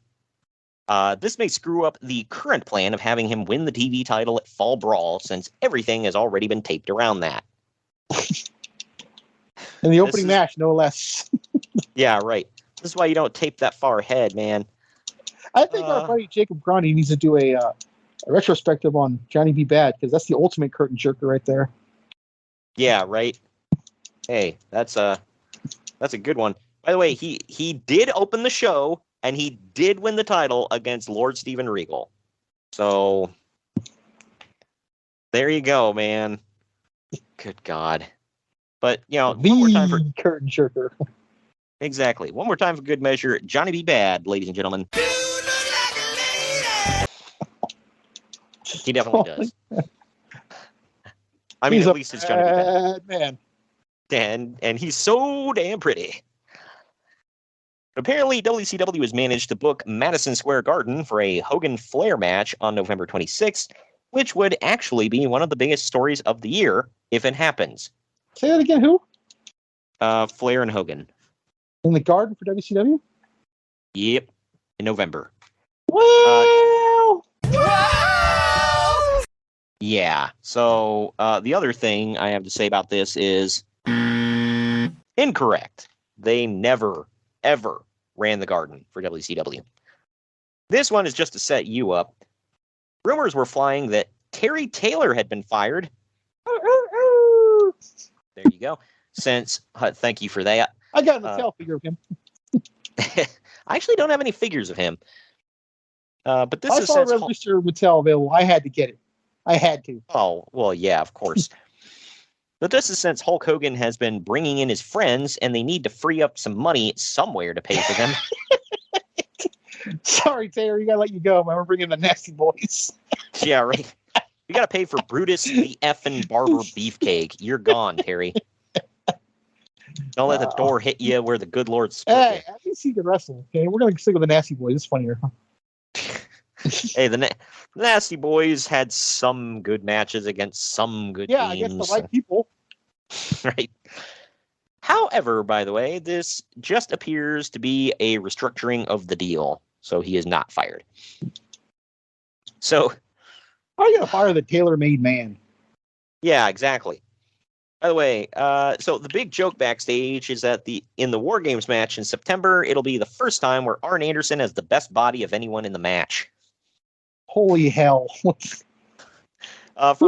This may screw up the current plan of having him win the TV title at Fall Brawl, since everything has already been taped around that. In the opening match, no less. Yeah, right. This is why you don't tape that far ahead, man. I think our buddy Jacob Grundy needs to do a retrospective on Johnny B. Bad, because that's the ultimate curtain jerker right there. Yeah, right. Hey, that's a good one. By the way, he did open the show, and he did win the title against Lord Steven Regal. So there you go, man. Good God. But one more time for curtain jerker. Exactly. One more time for good measure. Johnny B. Bad, ladies and gentlemen. He definitely does. I mean, He's at a least it's Johnny B. Bad. bad man. And he's so damn pretty. Apparently, WCW has managed to book Madison Square Garden for a Hogan-Flair match on November 26th, which would actually be one of the biggest stories of the year if it happens. Say that again. Who? Flair and Hogan. In the Garden for WCW? Yep, in November. Well, Yeah. So the other thing I have to say about this is incorrect. They never, ever ran the Garden for WCW. This one is just to set you up. Rumors were flying that Terry Taylor had been fired. There you go. Thank you for that. I got a Mattel figure of him. I actually don't have any figures of him. But this I is saw a Mr. Mattel available. I had to get it. I had to. Oh, well, yeah, of course. But this is since Hulk Hogan has been bringing in his friends, and they need to free up some money somewhere to pay for them. Sorry, Taylor, you gotta let you go. I'm bringing the Nasty Boys. Yeah, right. You got to pay for Brutus the effing Barber Beefcake. You're gone, Terry. Don't let the door hit you where the good Lord split Hey, at least he can wrestle. Okay, we're gonna stick with the Nasty Boys. It's funnier. Hey, the Nasty Boys had some good matches against some good teams. Against the right people. Right. However, by the way, this just appears to be a restructuring of the deal, so he is not fired. So, how are you gonna fire the tailor-made man? Yeah, exactly. By the way, so the big joke backstage is that in the War Games match in September, it'll be the first time where Arn Anderson has the best body of anyone in the match. Holy hell! For a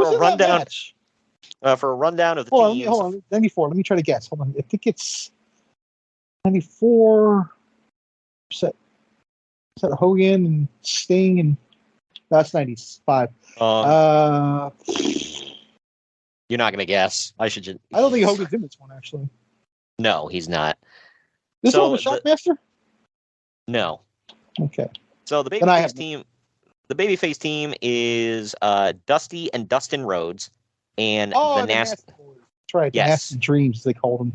rundown of the teams. Hold on. 94. Let me try to guess. Hold on. I think it's 94. Is that Hogan and Sting and that's 95. You're not gonna guess. I don't think Hogan's in this one actually. No, he's not. This one was Shockmaster? No. Okay. So the babyface team is Dusty and Dustin Rhodes and the Nasty Boys. That's right. The Nasty Dreams they called them.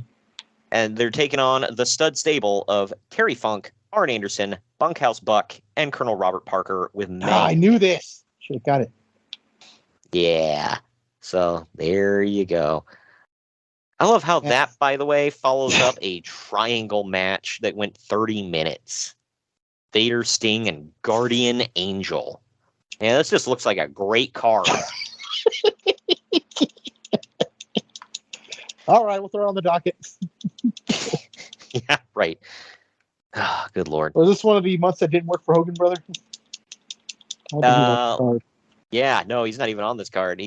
And they're taking on the stud stable of Terry Funk, Arn Anderson, Bunkhouse Buck, and Colonel Robert Parker with Meg. I knew this. Should have got it. Yeah. So there you go. I love how that, by the way, follows up a triangle match that went 30 minutes. Vader, Sting, and Guardian Angel. Yeah, this just looks like a great card. All right, we'll throw it on the docket. Yeah, right. Oh, good Lord. Was this one of the months that didn't work for Hogan, brother? Yeah, no, he's not even on this card.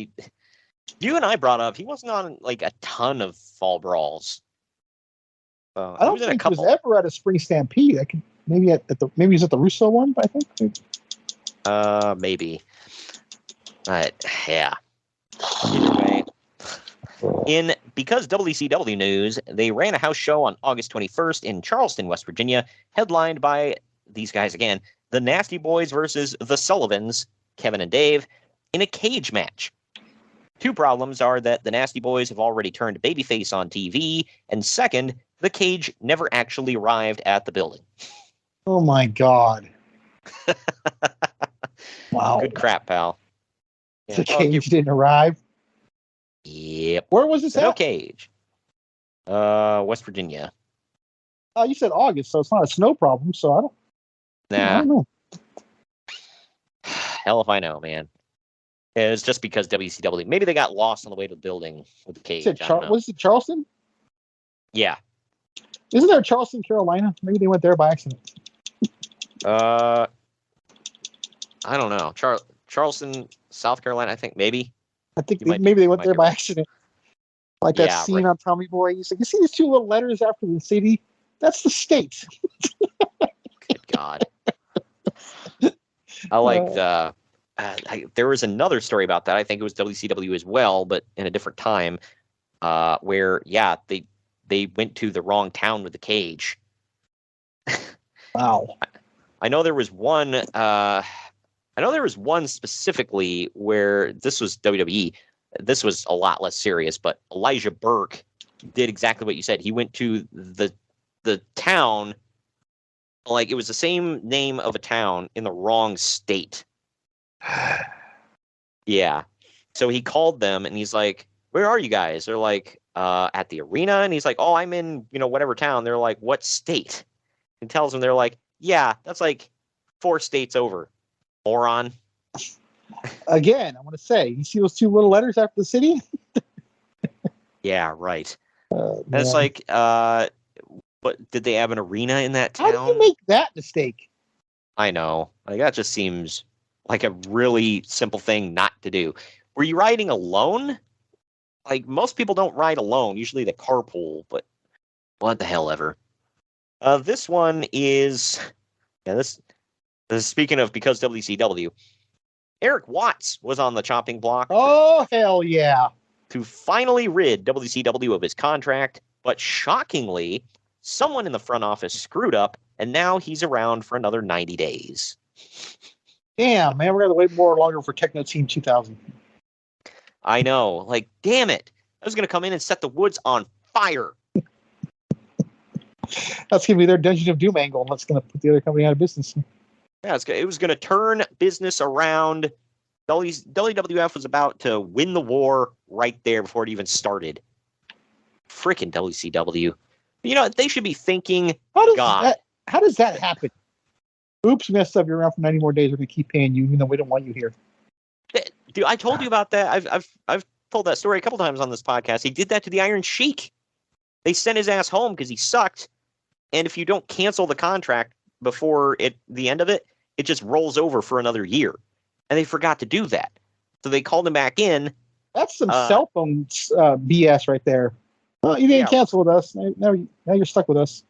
You and I brought up he wasn't on like a ton of fall brawls. I don't think he was ever at a Spring Stampede. I could maybe maybe he's at the Russo one, I think. Maybe. But yeah. Anyway, because WCW news, they ran a house show on August 21st in Charleston, West Virginia, headlined by these guys again, the Nasty Boys versus the Sullivans, Kevin and Dave, in a cage match. Two problems are that the Nasty Boys have already turned babyface on TV, and second, the cage never actually arrived at the building. Oh my God. Wow. Good crap, pal. Yeah. The cage didn't arrive? Yep. Where was this at? No cage. West Virginia. You said August, so it's not a snow problem, so I don't know. Hell if I know, man. It's just because WCW. Maybe they got lost on the way to the building with the cage. Was it Charleston? Yeah. Isn't there Charleston, Carolina? Maybe they went there by accident. I don't know. Charleston, South Carolina, I think maybe. I think maybe they went there by accident. Like that scene on Tommy Boy. He's like, you see these two little letters after the city? That's the state. Good God. I like there was another story about that. I think it was WCW as well, but in a different time, where they went to the wrong town with the cage. Wow. I know there was one. I know there was one specifically where this was WWE. This was a lot less serious, but Elijah Burke did exactly what you said. He went to the town, like it was the same name of a town in the wrong state. Yeah. So he called them and he's like, "Where are you guys?" They're like, "At the arena." And he's like, "Oh, I'm in, whatever town." They're like, "What state?" And tells them, they're like, "Yeah, that's like 4 states over, moron." Again, I want to say, you see those 2 little letters after the city? Yeah, right. And it's like, but did they have an arena in that town? How did you make that mistake? I know. Like, that just seems like a really simple thing not to do. Were you riding alone? Like, most people don't ride alone. Usually they carpool, but what the hell ever. This one is... Yeah, this is speaking of because WCW. Eric Watts was on the chopping block. Oh, hell yeah. To finally rid WCW of his contract, but shockingly, someone in the front office screwed up, and now he's around for another 90 days. Damn, man, we're going to wait longer for Techno Team 2000. I know. Like, damn it. I was going to come in and set the woods on fire. That's going to be their Dungeon of Doom angle, and that's going to put the other company out of business. Yeah, it was going to turn business around. WWF was about to win the war right there before it even started. Frickin' WCW. They should be thinking, God. How does that happen? Oops, messed up. You're around for 90 more days. We're going to keep paying you, even though we don't want you here. Dude, I told you about that. I've told that story a couple times on this podcast. He did that to the Iron Sheik. They sent his ass home because he sucked. And if you don't cancel the contract before the end of it, it just rolls over for another year. And they forgot to do that. So they called him back in. That's some cell phone BS right there. Well, you didn't cancel with us. Now you're stuck with us.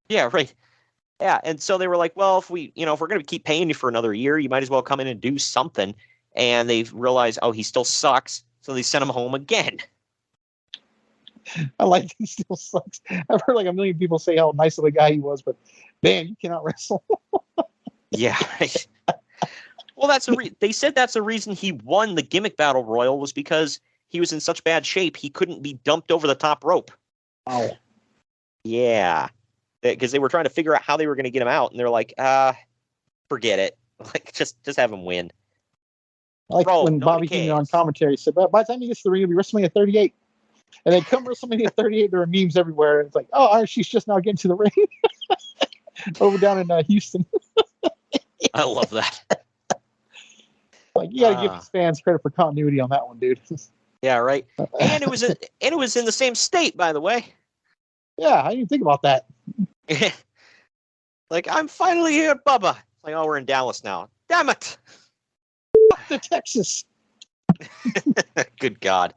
Yeah, right. Yeah, and so they were like, well, if we're going to keep paying you for another year, you might as well come in and do something. And they realized, oh, he still sucks. So they sent him home again. I like he still sucks. I've heard like a million people say how nice of a guy he was, but man, you cannot wrestle. Yeah. Right. Well, they said that's the reason he won the gimmick battle royal was because he was in such bad shape he couldn't be dumped over the top rope. Oh. Yeah. Because they were trying to figure out how they were going to get him out, and they're like, forget it. Like, just have him win. Like when Bobby Heenan on commentary said, by the time he gets to the ring, it'll be WrestleMania 38. And then come WrestleMania 38, there are memes everywhere. And it's like, oh, she's just now getting to the ring. Over down in Houston. I love that. Like, you got to give these fans credit for continuity on that one, dude. Yeah, right. And it was in the same state, by the way. Yeah, I didn't even think about that. Like, I'm finally here, Bubba. Like, oh, we're in Dallas now. Damn it. Fuck the Texas. Good God.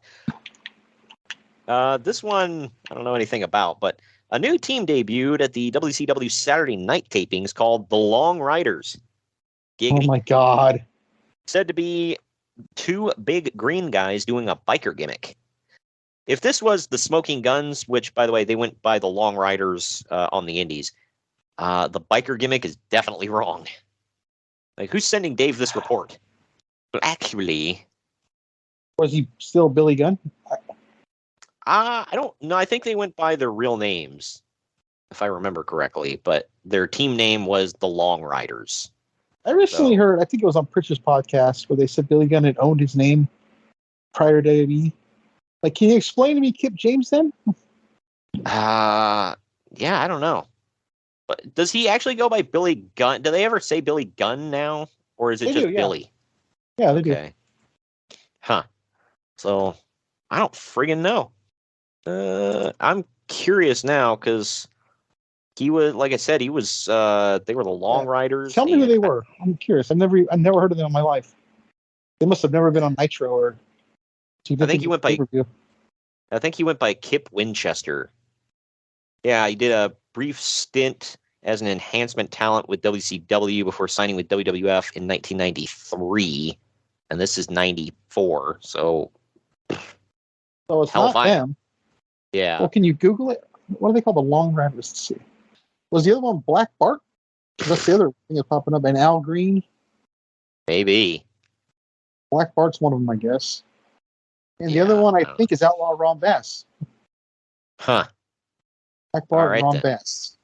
This one, I don't know anything about, but a new team debuted at the WCW Saturday night tapings called the Long Riders. Giggity. Oh, my God. Said to be 2 big green guys doing a biker gimmick. If this was the Smoking Guns, which, by the way, they went by the Long Riders on the Indies, the biker gimmick is definitely wrong. Like, who's sending Dave this report? But actually... Was he still Billy Gunn? I don't know. I think they went by their real names, if I remember correctly, but their team name was the Long Riders. I recently heard, I think it was on Pritchard's podcast, where they said Billy Gunn had owned his name prior to WWE. Like, can you explain to me Kip James then? Yeah, I don't know. But does he actually go by Billy Gunn? Do they ever say Billy Gunn now? Or is it just Billy? Yeah, they do. Huh. So, I don't friggin' know. I'm curious now, because he was, like I said, they were the Long Riders. Tell me who they were. I'm curious. I've never heard of them in my life. They must have never been on Nitro or... I think he went by Kip Winchester. Yeah, he did a brief stint as an enhancement talent with WCW before signing with WWF in 1993, and this is 94. So it's not them. Yeah. Well, can you Google it? What do they call the Long Riders? Let's see. Was the other one Black Bart? That's the other thing that's popping up. And Al Green. Maybe. Black Bart's one of them, I guess. And the other one, I think, is Outlaw Ron Bass. Huh. Black Bart and Ron Bass.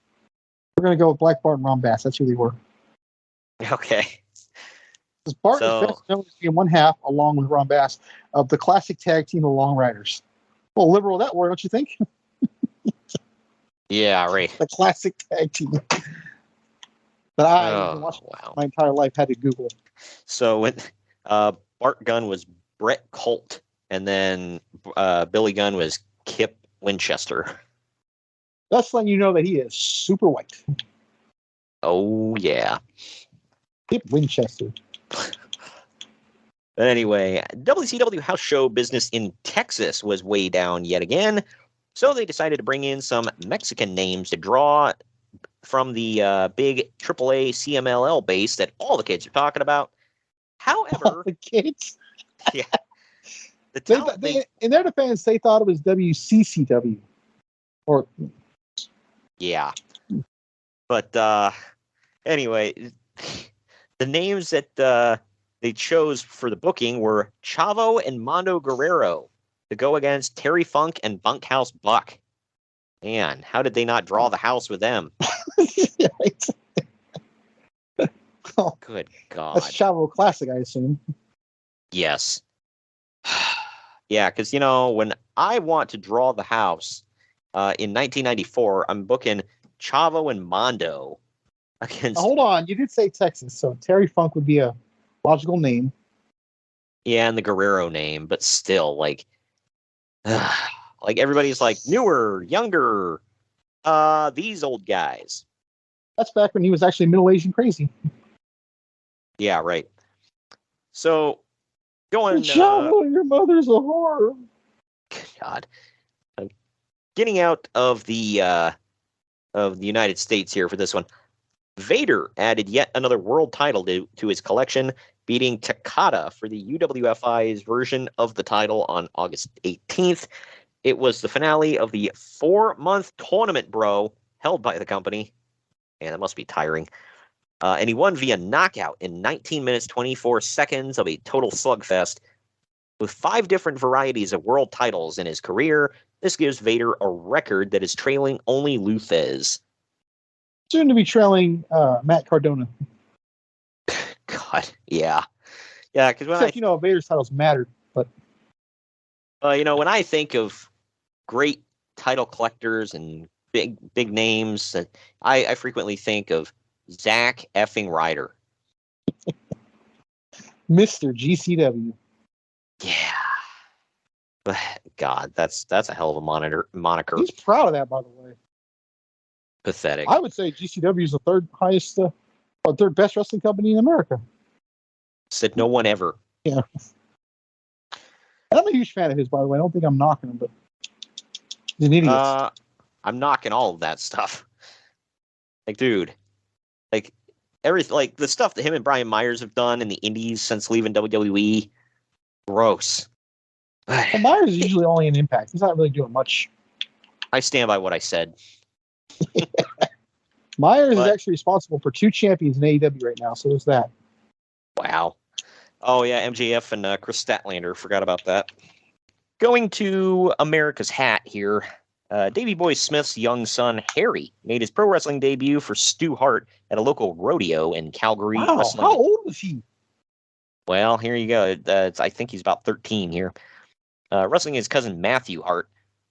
We're going to go with Black Bart and Ron Bass. That's who they were. Okay. Because Bart is best known as being one half, along with Ron Bass, of the classic tag team, the Long Riders. Well, liberal that word, don't you think? Yeah, right. The classic tag team. But I watched my entire life, had to Google. So when Bart Gunn was Brett Colt, and then Billy Gunn was Kip Winchester. That's letting you know that he is super white. Oh, yeah. Kip Winchester. But anyway, WCW house show business in Texas was way down yet again, so they decided to bring in some Mexican names to draw from the big AAA CMLL base that all the kids are talking about. However, all the kids? Yeah. In their defense, they thought it was WCCW. Or yeah. But anyway, the names that they chose for the booking were Chavo and Mondo Guerrero to go against Terry Funk and Bunkhouse Buck. Man, how did they not draw the house with them? Oh, good God. That's Chavo Classic, I assume. Yes. Yeah, because, when I want to draw the house in 1994, I'm booking Chavo and Mondo against... Now, hold on, you did say Texas, so Terry Funk would be a logical name. Yeah, and the Guerrero name, but still, like everybody's like, newer, younger, these old guys. That's back when he was actually middle-aged and crazy. Yeah, right. So, going... Chavo, your mother's a whore. God. Getting out of the United States here for this one. Vader added yet another world title to his collection, beating Takada for the UWFI's version of the title on August 18th. It was the finale of the 4-month tournament, bro, held by the company. Man, that must be tiring. And he won via knockout in 19 minutes, 24 seconds of a total slugfest. With 5 different varieties of world titles in his career, this gives Vader a record that is trailing only Lou Thesz. Soon to be trailing Matt Cardona. God, yeah. Yeah, because when Vader's titles mattered, but... when I think of great title collectors and big names, I frequently think of Zack effing Ryder. Mr. GCW. Yeah. But God, that's a hell of a moniker. He's proud of that, by the way. Pathetic. I would say GCW is the third highest, or third best wrestling company in America. Said no one ever. Yeah. I'm a huge fan of his, by the way. I don't think I'm knocking him, but he's an idiot. I'm knocking all of that stuff. Like, dude, like the stuff that him and Brian Myers have done in the indies since leaving WWE, gross. Well, Myers is usually only an Impact. He's not really doing much. I stand by what I said. Myers is actually responsible for 2 champions in AEW right now, so there's that. Wow. Oh, yeah, MJF and Chris Statlander. Forgot about that. Going to America's hat here. Davey Boy Smith's young son, Harry, made his pro wrestling debut for Stu Hart at a local rodeo in Calgary. Wow, wrestling. How old was he? Well, here you go. I think he's about 13 here. Wrestling his cousin Matthew Hart.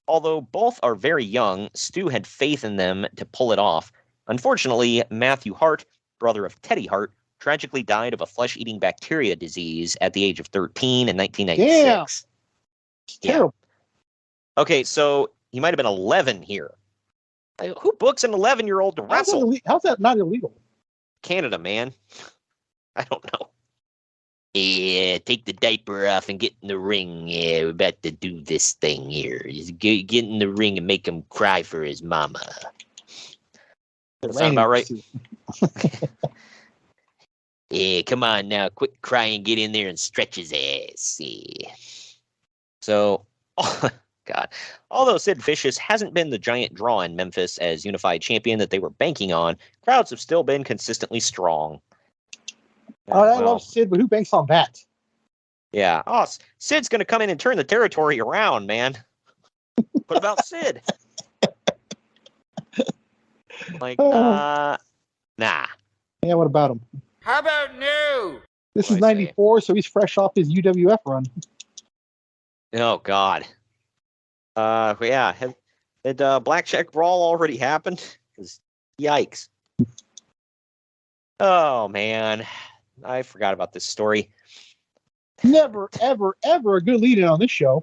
Although both are very young, Stu had faith in them to pull it off. Unfortunately, Matthew Hart, brother of Teddy Hart, tragically died of a flesh-eating bacteria disease at the age of 13 in 1996. Yeah. Terrible. Okay, so he might have been 11 here. Who books an 11-year-old to wrestle? How's that not illegal? Canada, man. I don't know. Yeah, take the diaper off and get in the ring. Yeah, we're about to do this thing here. Just get in the ring and make him cry for his mama. That sound about right? Yeah, come on now. Quit crying, get in there and stretch his ass. Yeah. So, God, God. Although Sid Vicious hasn't been the giant draw in Memphis as unified champion that they were banking on, crowds have still been consistently strong. I love Sid, but who banks on that? Yeah. Oh, Sid's going to come in and turn the territory around, man. What about Sid? Nah. Yeah, what about him? How about no? This is 94, so he's fresh off his UWF run. Oh, God. Yeah. Did Blackjack Brawl already happen? Yikes. Oh, man. I forgot about this story. Never, ever, ever a good lead-in on this show.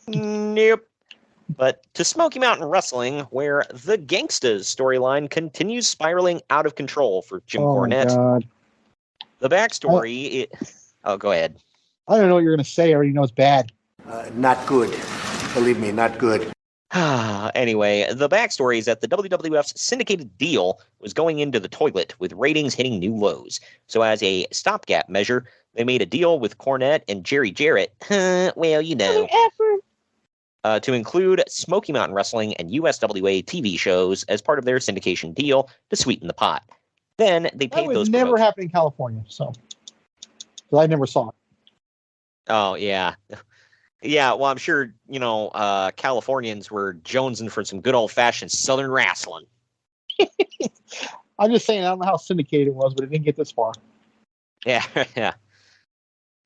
Nope. But to Smoky Mountain Wrestling, where the Gangstas storyline continues spiraling out of control for Jim Cornette. My God. The backstory... go ahead. I don't know what you're going to say. I already know it's bad. Not good. Believe me, not good. Anyway, the backstory is that the WWF's syndicated deal was going into the toilet with ratings hitting new lows. So as a stopgap measure, they made a deal with Cornette and Jerry Jarrett. Well, you know. To include Smoky Mountain Wrestling and USWA TV shows as part of their syndication deal to sweeten the pot. Then they paid those. That would never happen in California, so I never saw it. Oh yeah, yeah. Well, I'm sure Californians were jonesing for some good old fashioned Southern wrestling. I'm just saying, I don't know how syndicated it was, but it didn't get this far. Yeah, yeah.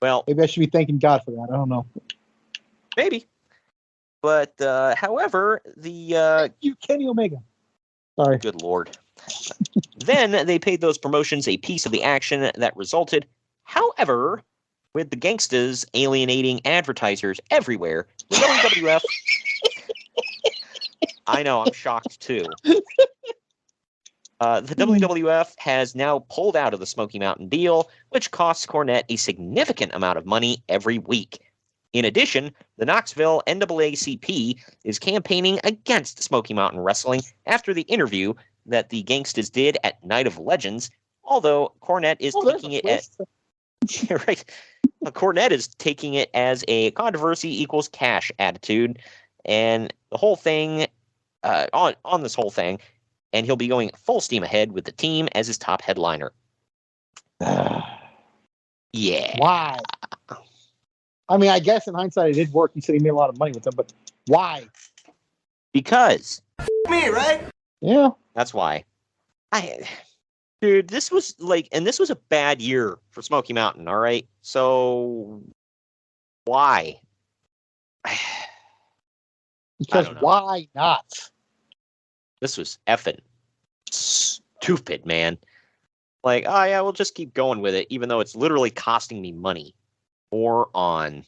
Well, maybe I should be thanking God for that. I don't know. Maybe. But, however, you Kenny Omega. Sorry. Good Lord. Then they paid those promotions a piece of the action that resulted, however, with the Gangstas alienating advertisers everywhere. The WWF... I know, I'm shocked, too. The WWF has now pulled out of the Smoky Mountain deal, which costs Cornette a significant amount of money every week. In addition, the Knoxville NAACP is campaigning against Smoky Mountain Wrestling after the interview that the Gangstas did at Night of Legends, although Cornette is taking it as right. Cornette is taking it as a controversy equals cash attitude, and the whole thing on this whole thing, and he'll be going full steam ahead with the team as his top headliner. Yeah. Why? I mean, I guess in hindsight it did work. He said he made a lot of money with them, but why? Because. Me, right? Yeah. That's why. Dude, this was this was a bad year for Smoky Mountain, all right? So, why? Because why not? This was effing stupid, man. Like, oh yeah, we'll just keep going with it, even though it's literally costing me money. Or on.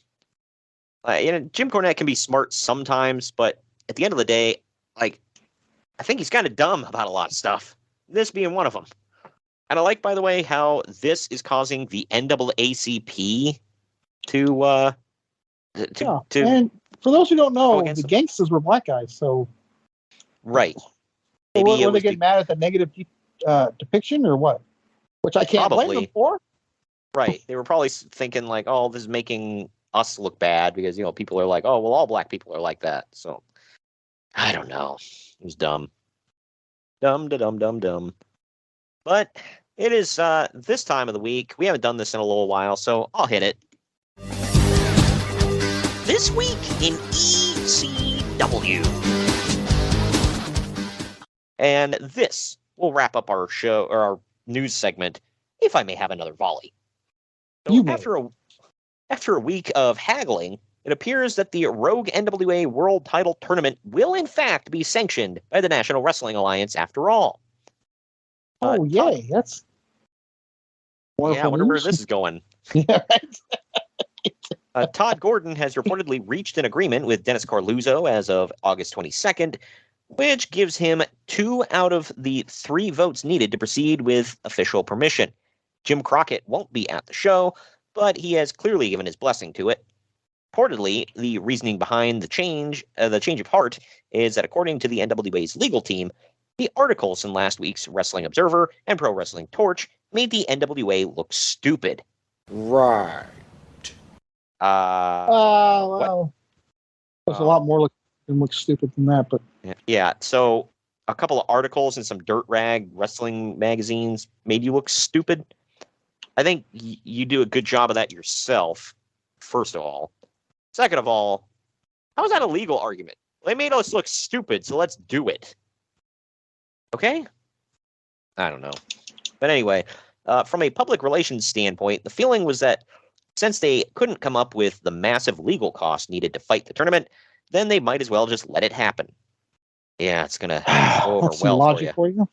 Jim Cornette can be smart sometimes, but at the end of the day, I think he's kind of dumb about a lot of stuff. This being one of them. And I like, by the way, how this is causing the NAACP to. And for those who don't know, the Gangstas were black guys, so. Right. Maybe were they getting mad at the negative depiction or what? Which I can't blame them for. Right. They were probably thinking oh, this is making us look bad because, people are like, oh, well, all black people are like that. So, I don't know. It was dumb. Dumb. But it is this time of the week. We haven't done this in a little while, so I'll hit it. This week in ECW. And this will wrap up our show, or our news segment, if I may have another volley. So after a week of haggling, it appears that the Rogue NWA World Title Tournament will in fact be sanctioned by the National Wrestling Alliance after all. Oh, yay. That's wonderful. Yeah, I wonder where this is going. Yeah, right. Todd Gordon has reportedly reached an agreement with Dennis Corluzzo as of August 22nd, which gives him 2 out of the 3 votes needed to proceed with official permission. Jim Crockett won't be at the show, but he has clearly given his blessing to it. Reportedly, the reasoning behind the change of heart is that according to the NWA's legal team, the articles in last week's Wrestling Observer and Pro Wrestling Torch made the NWA look stupid. Right. Well, There's a lot more look stupid than that, but yeah. So a couple of articles in some dirt rag wrestling magazines made you look stupid. I think you do a good job of that yourself, first of all. Second of all, how is that a legal argument? They made us look stupid, so let's do it. Okay? I don't know. But anyway, from a public relations standpoint, the feeling was that since they couldn't come up with the massive legal costs needed to fight the tournament, then they might as well just let it happen. Yeah, it's going to go over well for you.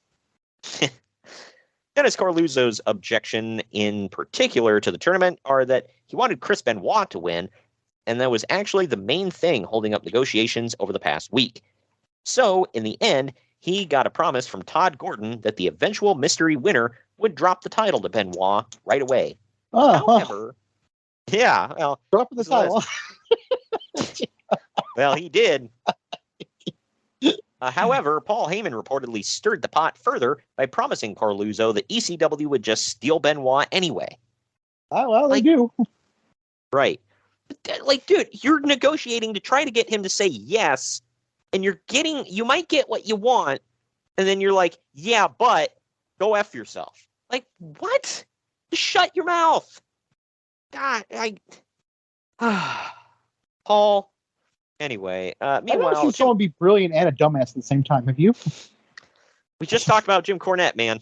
Dennis Corluzzo's objection in particular to the tournament are that he wanted Chris Benoit to win, and that was actually the main thing holding up negotiations over the past week. So, in the end, he got a promise from Todd Gordon that the eventual mystery winner would drop the title to Benoit right away. However, yeah, well, dropping the title. Well, he did. However, Paul Heyman reportedly stirred the pot further by promising Corluzzo that ECW would just steal Benoit anyway. Oh, well, they do. Right. Like, dude, you're negotiating to try to get him to say yes, and you might get what you want, and then you're like, yeah, but go F yourself. Like, what? Just shut your mouth. God, Paul. Anyway, meanwhile, I've never seen someone be brilliant and a dumbass at the same time. Have you? We just talked about Jim Cornette, man.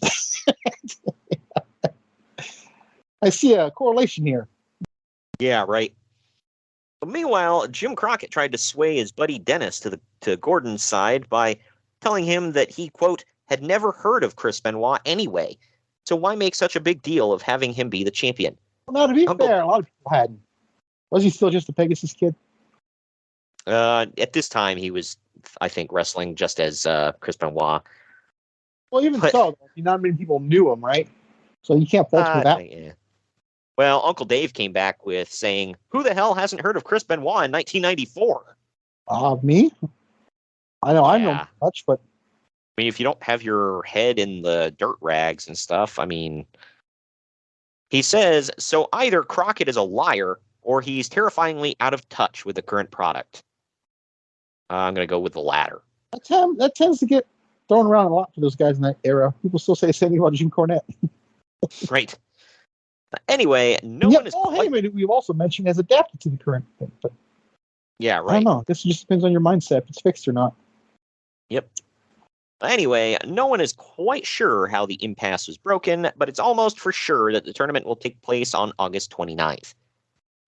I see a correlation here. Yeah, right. But meanwhile, Jim Crockett tried to sway his buddy Dennis to Gordon's side by telling him that he, quote, had never heard of Chris Benoit anyway. So why make such a big deal of having him be the champion? Well, now, to be fair, a lot of people hadn't. Was he still just a Pegasus kid? At this time, he was, I think, wrestling just as Chris Benoit. Well, even so, not many people knew him, right? So you can't fault with that. Yeah. Well, Uncle Dave came back with saying, who the hell hasn't heard of Chris Benoit in 1994? Me? I know, I know much, but... I mean, if you don't have your head in the dirt rags and stuff, I mean... He says, so either Crockett is a liar, or he's terrifyingly out of touch with the current product. I'm going to go with the latter. That tends to get thrown around a lot for those guys in that era. People still say the same thing about Jim Cornette. Right. Anyway, no one is Paul Heyman, we've also mentioned, has adapted to the current thing. But yeah, right. I don't know. This just depends on your mindset, if it's fixed or not. Yep. Anyway, no one is quite sure how the impasse was broken, but it's almost for sure that the tournament will take place on August 29th.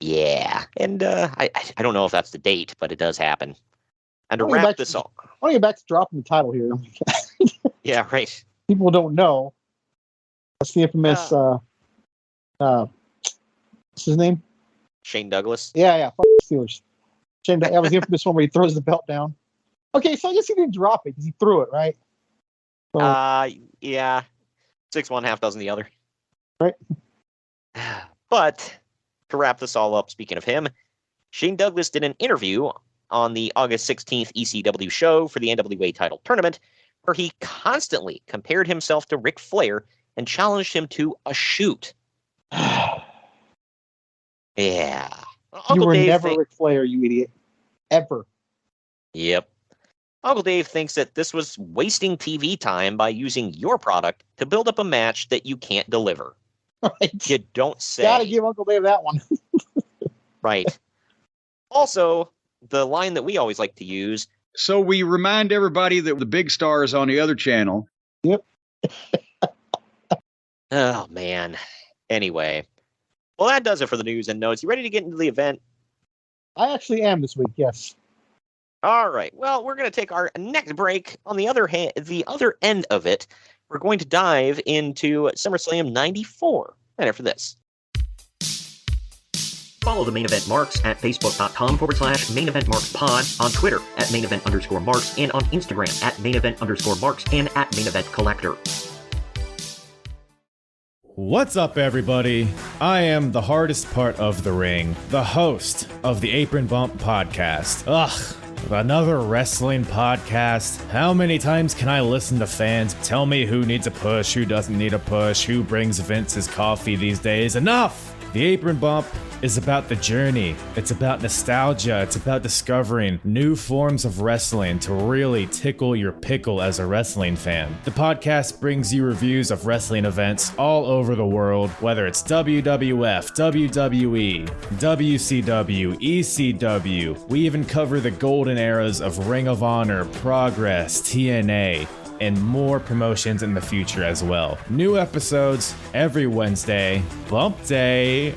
Yeah, and I don't know if that's the date, but it does happen. And to wrap this up... I want to get back to dropping the title here. Yeah, right. People don't know. That's the infamous... what's his name? Shane Douglas. Yeah, fuck Steelers. That was the infamous one where he throws the belt down. Okay, so I guess he didn't drop it because he threw it, right? So, yeah. 6 one, half dozen the other. Right. But to wrap this all up, speaking of him, Shane Douglas did an interview on the August 16th ECW show for the NWA title tournament, where he constantly compared himself to Ric Flair and challenged him to a shoot. Yeah. You were never Ric Flair, you idiot. Ever. Yep. Uncle Dave thinks that this was wasting TV time by using your product to build up a match that you can't deliver. Right. You don't say. Gotta give Uncle Dave that one. Right. Also, the line that we always like to use. So we remind everybody that the big star is on the other channel. Yep. Oh, man. Anyway. Well, that does it for the news and notes. You ready to get into the event? I actually am this week, yes. All right. Well, we're going to take our next break. On the other hand, the other end of it, we're going to dive into SummerSlam 94. And after this. Follow the Main Event Marks at Facebook.com/Main Event Marks Pod, on Twitter at Main Event _Marks, and on Instagram at Main Event _Marks and at Main Event Collector. What's up, everybody? I am the hardest part of the ring, the host of the Apron Bump podcast. Ugh. Another wrestling podcast. How many times can I listen to fans tell me who needs a push, who doesn't need a push, who brings Vince's coffee these days? Enough! The Apron Bump is about the journey. It's about nostalgia. It's about discovering new forms of wrestling to really tickle your pickle as a wrestling fan. The podcast brings you reviews of wrestling events all over the world, whether it's WWF, WWE, WCW, ECW. We even cover the golden eras of Ring of Honor, Progress, TNA, and more promotions in the future as well. New episodes every Wednesday. Bump Day,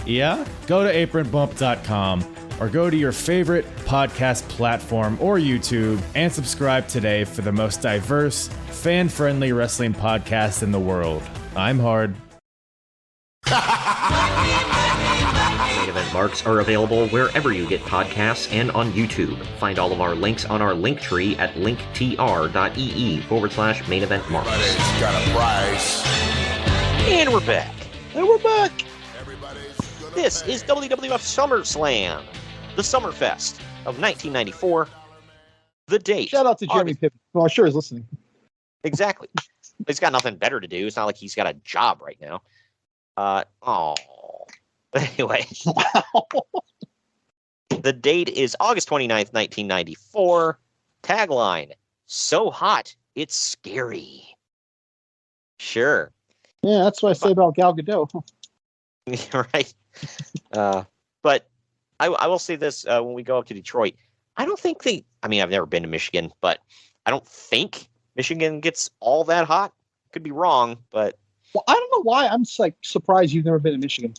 yeah? Go to apronbump.com or go to your favorite podcast platform or YouTube and subscribe today for the most diverse, fan-friendly wrestling podcast in the world. I'm Hard. Main event marks are available wherever you get podcasts and on YouTube. Find all of our links on our link tree at linktr.ee/main event marks. Everybody's got a price. And we're back. This is WWF SummerSlam, the Summerfest of 1994. The date. Shout out to Jeremy Piven. Well, I'm sure he's listening. Exactly. He's got nothing better to do. It's not like he's got a job right now. Anyway. The date is August 29th, 1994. Tagline, so hot, it's scary. Sure. Yeah, that's what I say about Gal Gadot. Right. But I will say this, when we go up to Detroit, I don't think I've never been to Michigan, but I don't think Michigan gets all that hot. Could be wrong, but. Well, I don't know why. I'm just surprised you've never been to Michigan.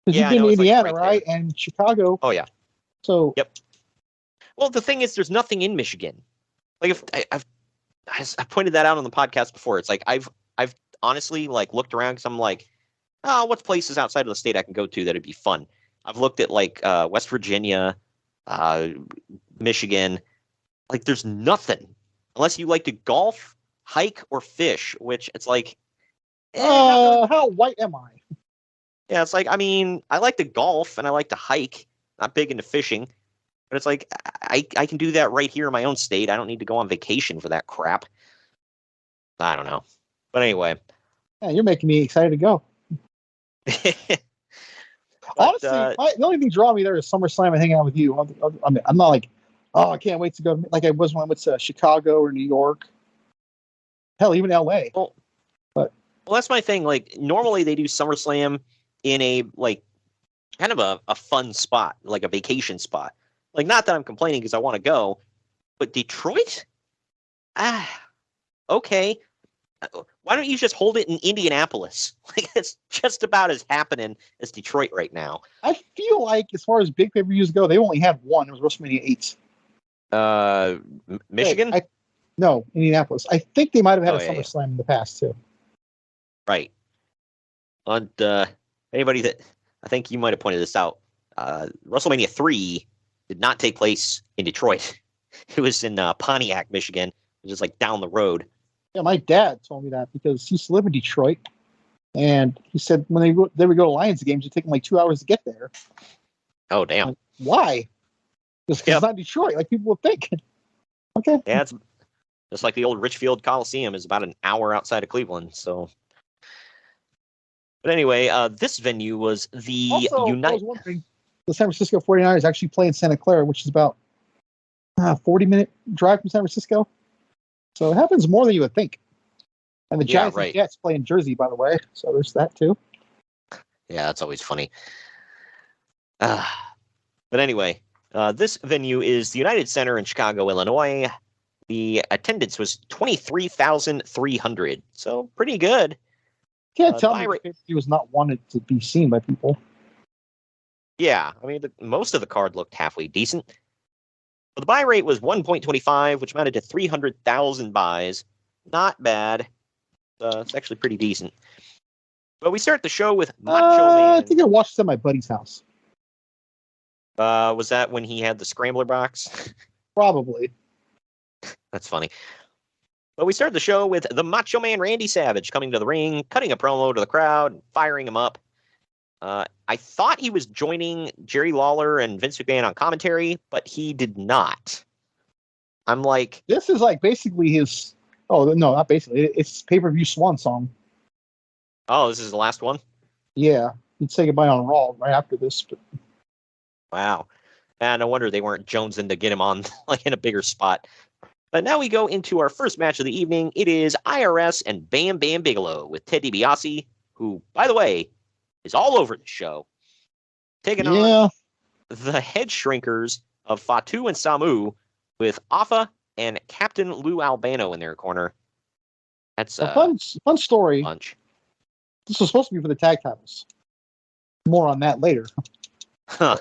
Because Yeah, you've been to Indiana, right? And Chicago. Oh, yeah. So. Yep. Well, the thing is, there's nothing in Michigan. Like, if I've pointed that out on the podcast before. It's like I've honestly looked around because I'm like, oh, what's places outside of the state I can go to that'd be fun? I've looked at West Virginia, Michigan. There's nothing unless you like to golf, hike, or fish. Which it's like, how white am I? Yeah, it's like, I like to golf and I like to hike. Not big into fishing. But it's like, I can do that right here in my own state. I don't need to go on vacation for that crap. I don't know. But anyway. Yeah, you're making me excited to go. Honestly, the only thing drawing me there is SummerSlam and hanging out with you. I'm not like, oh, I can't wait to go. Like I was when I went to Chicago or New York. Hell, even LA. Well, that's my thing. Normally they do SummerSlam in a kind of a fun spot, like a vacation spot. Not that I'm complaining because I want to go, but Detroit? Okay. Why don't you just hold it in Indianapolis? It's just about as happening as Detroit right now. I feel like as far as big pay-per-views go, they only had one. It was WrestleMania 8. Michigan? No, Indianapolis. I think they might have had a SummerSlam in the past too. Right. And anybody that I think you might have pointed this out, WrestleMania 3 did not take place in Detroit. It was in Pontiac, Michigan, which is down the road. Yeah, my dad told me that because he used to live in Detroit, and he said when they would go to Lions games, it'd take them 2 hours to get there. Oh, damn! Why? Because it's not Detroit, like people would think. Okay. Yeah, it's just like the old Richfield Coliseum is about an hour outside of Cleveland. So, but anyway, this venue was the I was wondering, the San Francisco 49ers actually play in Santa Clara, which is about a 40-minute drive from San Francisco. So it happens more than you would think. And the Giants and Jets play in Jersey, by the way. So there's that, too. Yeah, that's always funny. But anyway, this venue is the United Center in Chicago, Illinois. The attendance was 23,300. So pretty good. Can't tell me he was not wanted to be seen by people. Yeah, most of the card looked halfway decent. But the buy rate was 1.25, which amounted to 300,000 buys. Not bad. It's actually pretty decent. But we start the show with Macho Man. I think I watched it at my buddy's house. Was that when he had the scrambler box? Probably. That's funny. But we start the show with the Macho Man Randy Savage coming to the ring, cutting a promo to the crowd, firing him up. I thought he was joining Jerry Lawler and Vince McMahon on commentary, but he did not. I'm like... This is basically his... Oh, no, not basically. It's pay-per-view swan song. Oh, this is the last one? Yeah, he'd say goodbye on Raw right after this. But... Wow. And no wonder they weren't jonesing to get him on like in a bigger spot. But now we go into our first match of the evening. It is IRS and Bam Bam Bigelow with Ted DiBiase, who, by the way, is all over the show. Taking on the head shrinkers of Fatu and Samu with Afa and Captain Lou Albano in their corner. That's a fun story. Bunch. This was supposed to be for the tag titles. More on that later. Huh.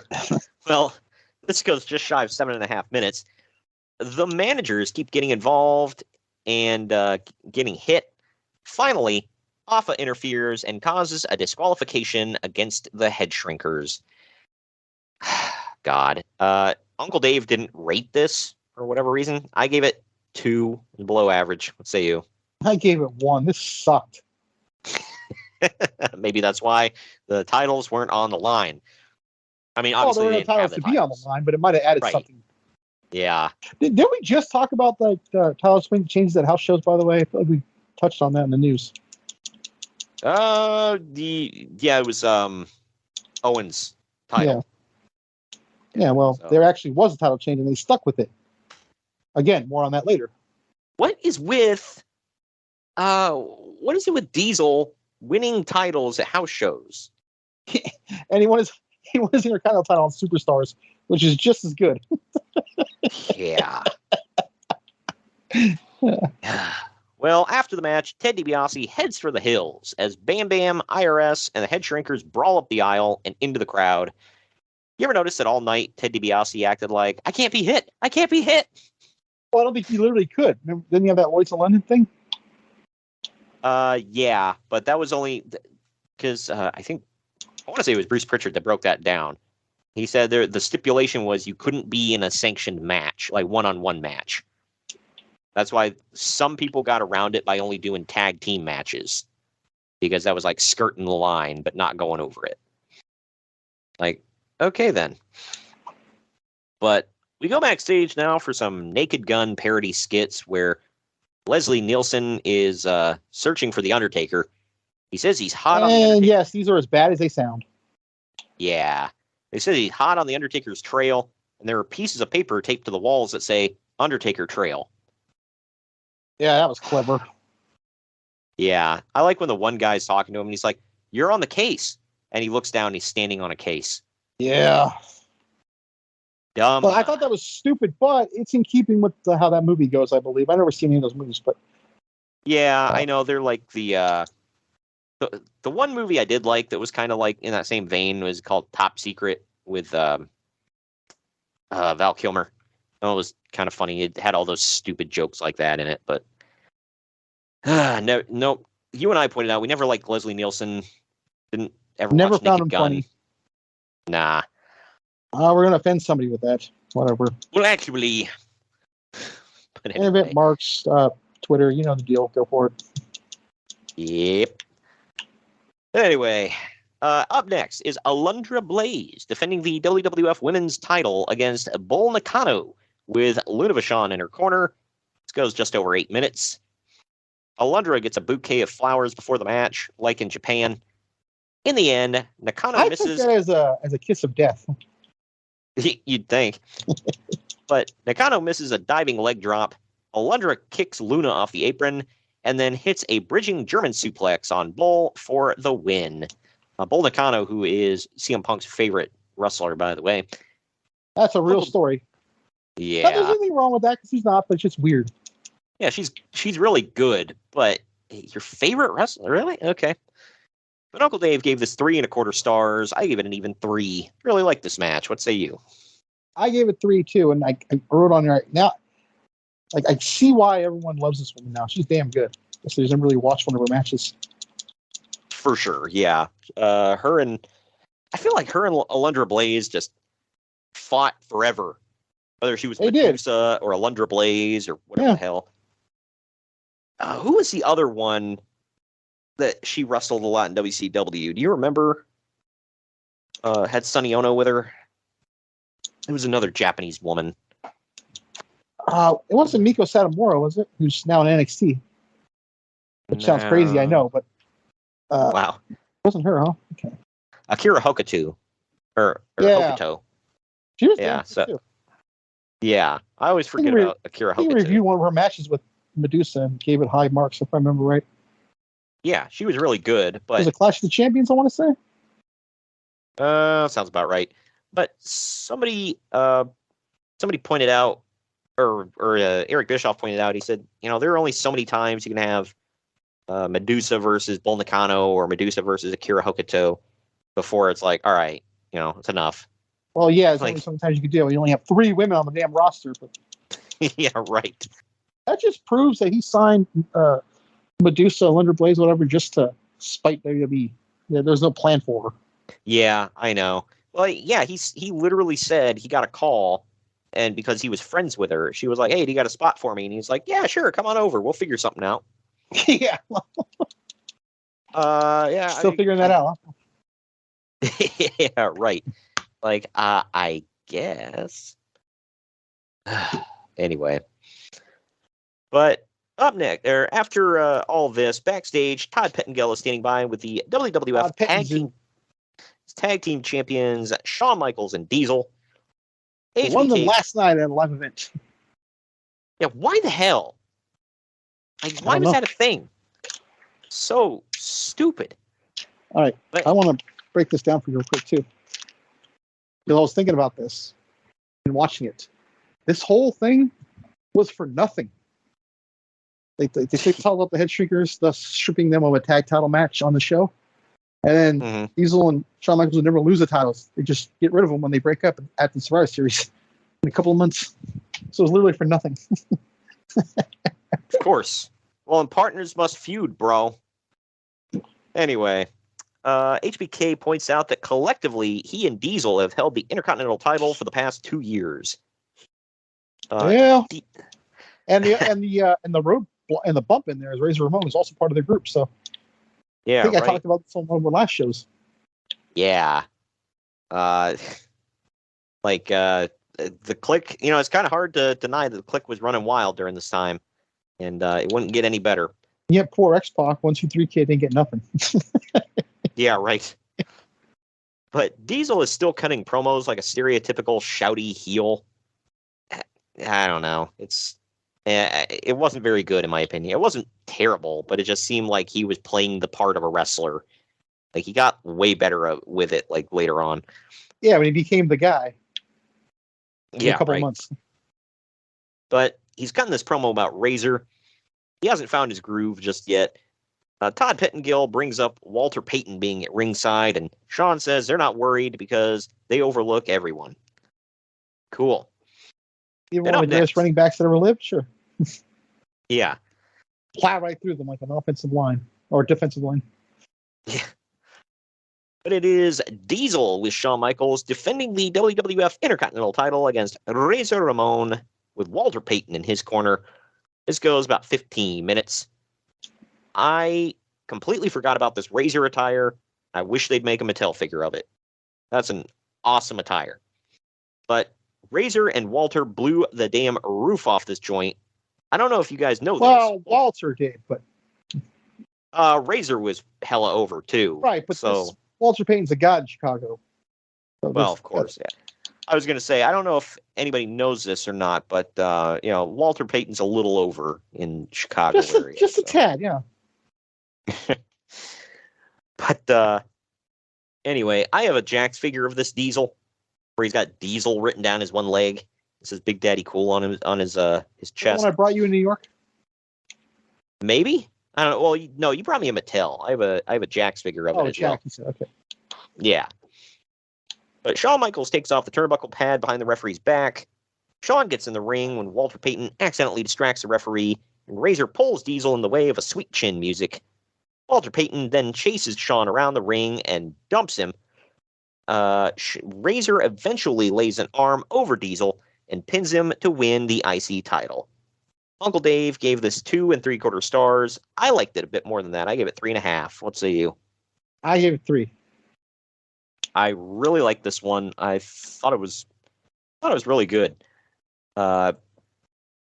Well, this goes just shy of 7.5 minutes. The managers keep getting involved and getting hit. Finally, Afa interferes and causes a disqualification against the head shrinkers. God. Uncle Dave didn't rate this for whatever reason. I gave it 2, below average. What say you? I gave it 1. This sucked. Maybe that's why the titles weren't on the line. I mean, obviously, there were no titles to be on the line, but it might have added something. Yeah. Didn't we just talk about the title swing changes at house shows, by the way? I feel like we touched on that in the news. It was Owen's title. Yeah, well, there actually was a title change, and they stuck with it. Again, more on that later. What is with Diesel winning titles at house shows? And he won his Intercontinental title on Superstars, which is just as good. Yeah. Well, after the match, Ted DiBiase heads for the hills as Bam Bam, IRS, and the head shrinkers brawl up the aisle and into the crowd. You ever notice that all night Ted DiBiase acted like, I can't be hit. I can't be hit. Well, I don't think he literally could. Didn't he have that Lloyd's of London thing? Yeah, but that was only because I want to say it was Bruce Pritchard that broke that down. He said the stipulation was you couldn't be in a sanctioned match, like one-on-one match. That's why some people got around it by only doing tag team matches, because that was like skirting the line, but not going over it. Like, okay then. But we go backstage now for some Naked Gun parody skits where Leslie Nielsen is searching for The Undertaker. He says he's hot on The Undertaker. Yes, these are as bad as they sound. Yeah. They said he's hot on The Undertaker's trail, and there are pieces of paper taped to the walls that say Undertaker Trail. Yeah, that was clever. Yeah. I like when the one guy's talking to him, and he's like, you're on the case. And he looks down, and he's standing on a case. Yeah. Dumb. Well, I thought that was stupid, but it's in keeping with how that movie goes, I believe. I've never seen any of those movies, but... Yeah, I know. They're like the one movie I did like that was kind of like in that same vein was called Top Secret with Val Kilmer. It was kind of funny. It had all those stupid jokes like that in it, but no. You and I pointed out we never liked Leslie Nielsen. Didn't ever never watch found Naked him Gun. funny. Nah. We're gonna offend somebody with that. Whatever. Well, actually, but anyway. anyway. Marks, Twitter, you know the deal. Go for it. Yep. Anyway, up next is Alundra Blaze defending the WWF Women's title against Bull Nakano with Luna Vachon in her corner. This goes just over 8 minutes. Alundra gets a bouquet of flowers before the match, like in Japan. In the end, Nakano misses. I took that as a kiss of death. You'd think. But Nakano misses a diving leg drop. Alundra kicks Luna off the apron and then hits a bridging German suplex on Bull for the win. Bull Nakano, who is CM Punk's favorite wrestler, by the way. That's a real story. Yeah. But there's anything wrong with that because he's not, but it's just weird. Yeah, she's really good, but your favorite wrestler? Really? Okay. But Uncle Dave gave this 3.25 stars. I gave it an even 3. Really like this match. What say you? I gave it 3 too, and I wrote on there now. Like, I see why everyone loves this woman now. She's damn good. So there's never really watched one of her matches. For sure, yeah. I feel like her and Alundra Blaze just fought forever. Whether she was Medusa or Alundra Blaze or whatever the hell. Who was the other one that she wrestled a lot in WCW? Do you remember? Had Sonny Ono with her. It was another Japanese woman. It wasn't Miko Satomura, was it? Who's now in NXT. Which sounds crazy, I know, but... wow. Wasn't her, huh? Okay. Akira Hokuto. Or Yeah. Hokuto. She was Yeah, so too. Yeah, I always forget about Akira Hokuto. He reviewed one of her matches with Medusa and gave it high marks, if I remember right. Yeah, she was really good, but... Was it Clash of the Champions, I want to say? Sounds about right. But somebody pointed out, or Eric Bischoff pointed out, he said, there are only so many times you can have Medusa versus Bull Nakano or Medusa versus Akira Hokuto before it's like, all right, it's enough. Well, yeah, it's only sometimes you could do. You only have 3 women on the damn roster. But yeah, right. That just proves that he signed Medusa, Lunder Blaze, whatever, just to spite WWE. Yeah, there's no plan for her. Yeah, I know. Well, yeah, he literally said he got a call, and because he was friends with her, she was like, "Hey, do you got a spot for me?" And he's like, "Yeah, sure, come on over. We'll figure something out." Yeah. Yeah. Still figuring that out. Huh? Yeah, right. Like, I guess. Anyway. But up next, or after all this, backstage, Todd Pettengill is standing by with the WWF Tag Team Champions Shawn Michaels and Diesel. They won them last night at a live event. Yeah, why the hell? Like, why was that a thing? So stupid. All right, but I want to break this down for you real quick, too. Because I was thinking about this and watching it. This whole thing was for nothing. They talked about the head shriekers, thus stripping them of a tag title match on the show. And then Diesel and Shawn Michaels would never lose the titles. They just get rid of them when they break up at the Survivor Series in a couple of months. So it's literally for nothing. Of course. Well, and partners must feud, bro. Anyway, HBK points out that collectively he and Diesel have held the Intercontinental title for the past 2 years. Yeah. And the road and the bump in there is Razor Ramon, who's also part of the group. So yeah, I think I talked about this on one of our last shows. Yeah. The Click, it's kind of hard to deny that the Click was running wild during this time, and it wouldn't get any better. Yeah, poor X-Pac, 1, 2, 3 kid didn't get nothing. Yeah, right. But Diesel is still cutting promos like a stereotypical shouty heel. I don't know. It wasn't very good in my opinion. It wasn't terrible, but it just seemed like he was playing the part of a wrestler. Like, he got way better with it, like, later on. Yeah, when he became the guy. In a couple of months. But he's cutting this promo about Razor. He hasn't found his groove just yet. Todd Pettengill brings up Walter Payton being at ringside, and Shawn says they're not worried because they overlook everyone. Cool. Even one of the greatest running backs that ever lived? Sure. Yeah. Plow right through them like an offensive line or defensive line. Yeah. But it is Diesel with Shawn Michaels defending the WWF Intercontinental title against Razor Ramon with Walter Payton in his corner. This goes about 15 minutes. I completely forgot about this Razor attire. I wish they'd make a Mattel figure of it. That's an awesome attire. But Razor and Walter blew the damn roof off this joint. I don't know if you guys know this. Well, Walter did, but Razor was hella over too. Right, but Walter Payton's a god in Chicago. So well, of course, yeah. I was going to say, I don't know if anybody knows this or not, but Walter Payton's a little over in Chicago area. Just a tad, yeah. But anyway, I have a Jax figure of this Diesel, where he's got Diesel written down his one leg. This is Big Daddy Cool on his chest. The one I brought you in New York? Maybe? I don't know. Well, no, you brought me a Mattel. I have a Jax figure of it as well. Okay. Yeah. But Shawn Michaels takes off the turnbuckle pad behind the referee's back. Shawn gets in the ring when Walter Payton accidentally distracts the referee, and Razor pulls Diesel in the way of a sweet chin music. Walter Payton then chases Shawn around the ring and dumps him. Razor eventually lays an arm over Diesel and pins him to win the IC title. Uncle Dave gave this 2 3/4 stars. I liked it a bit more than that. I gave it 3.5. What say you? I gave it 3. I really liked this one. I thought it was really good.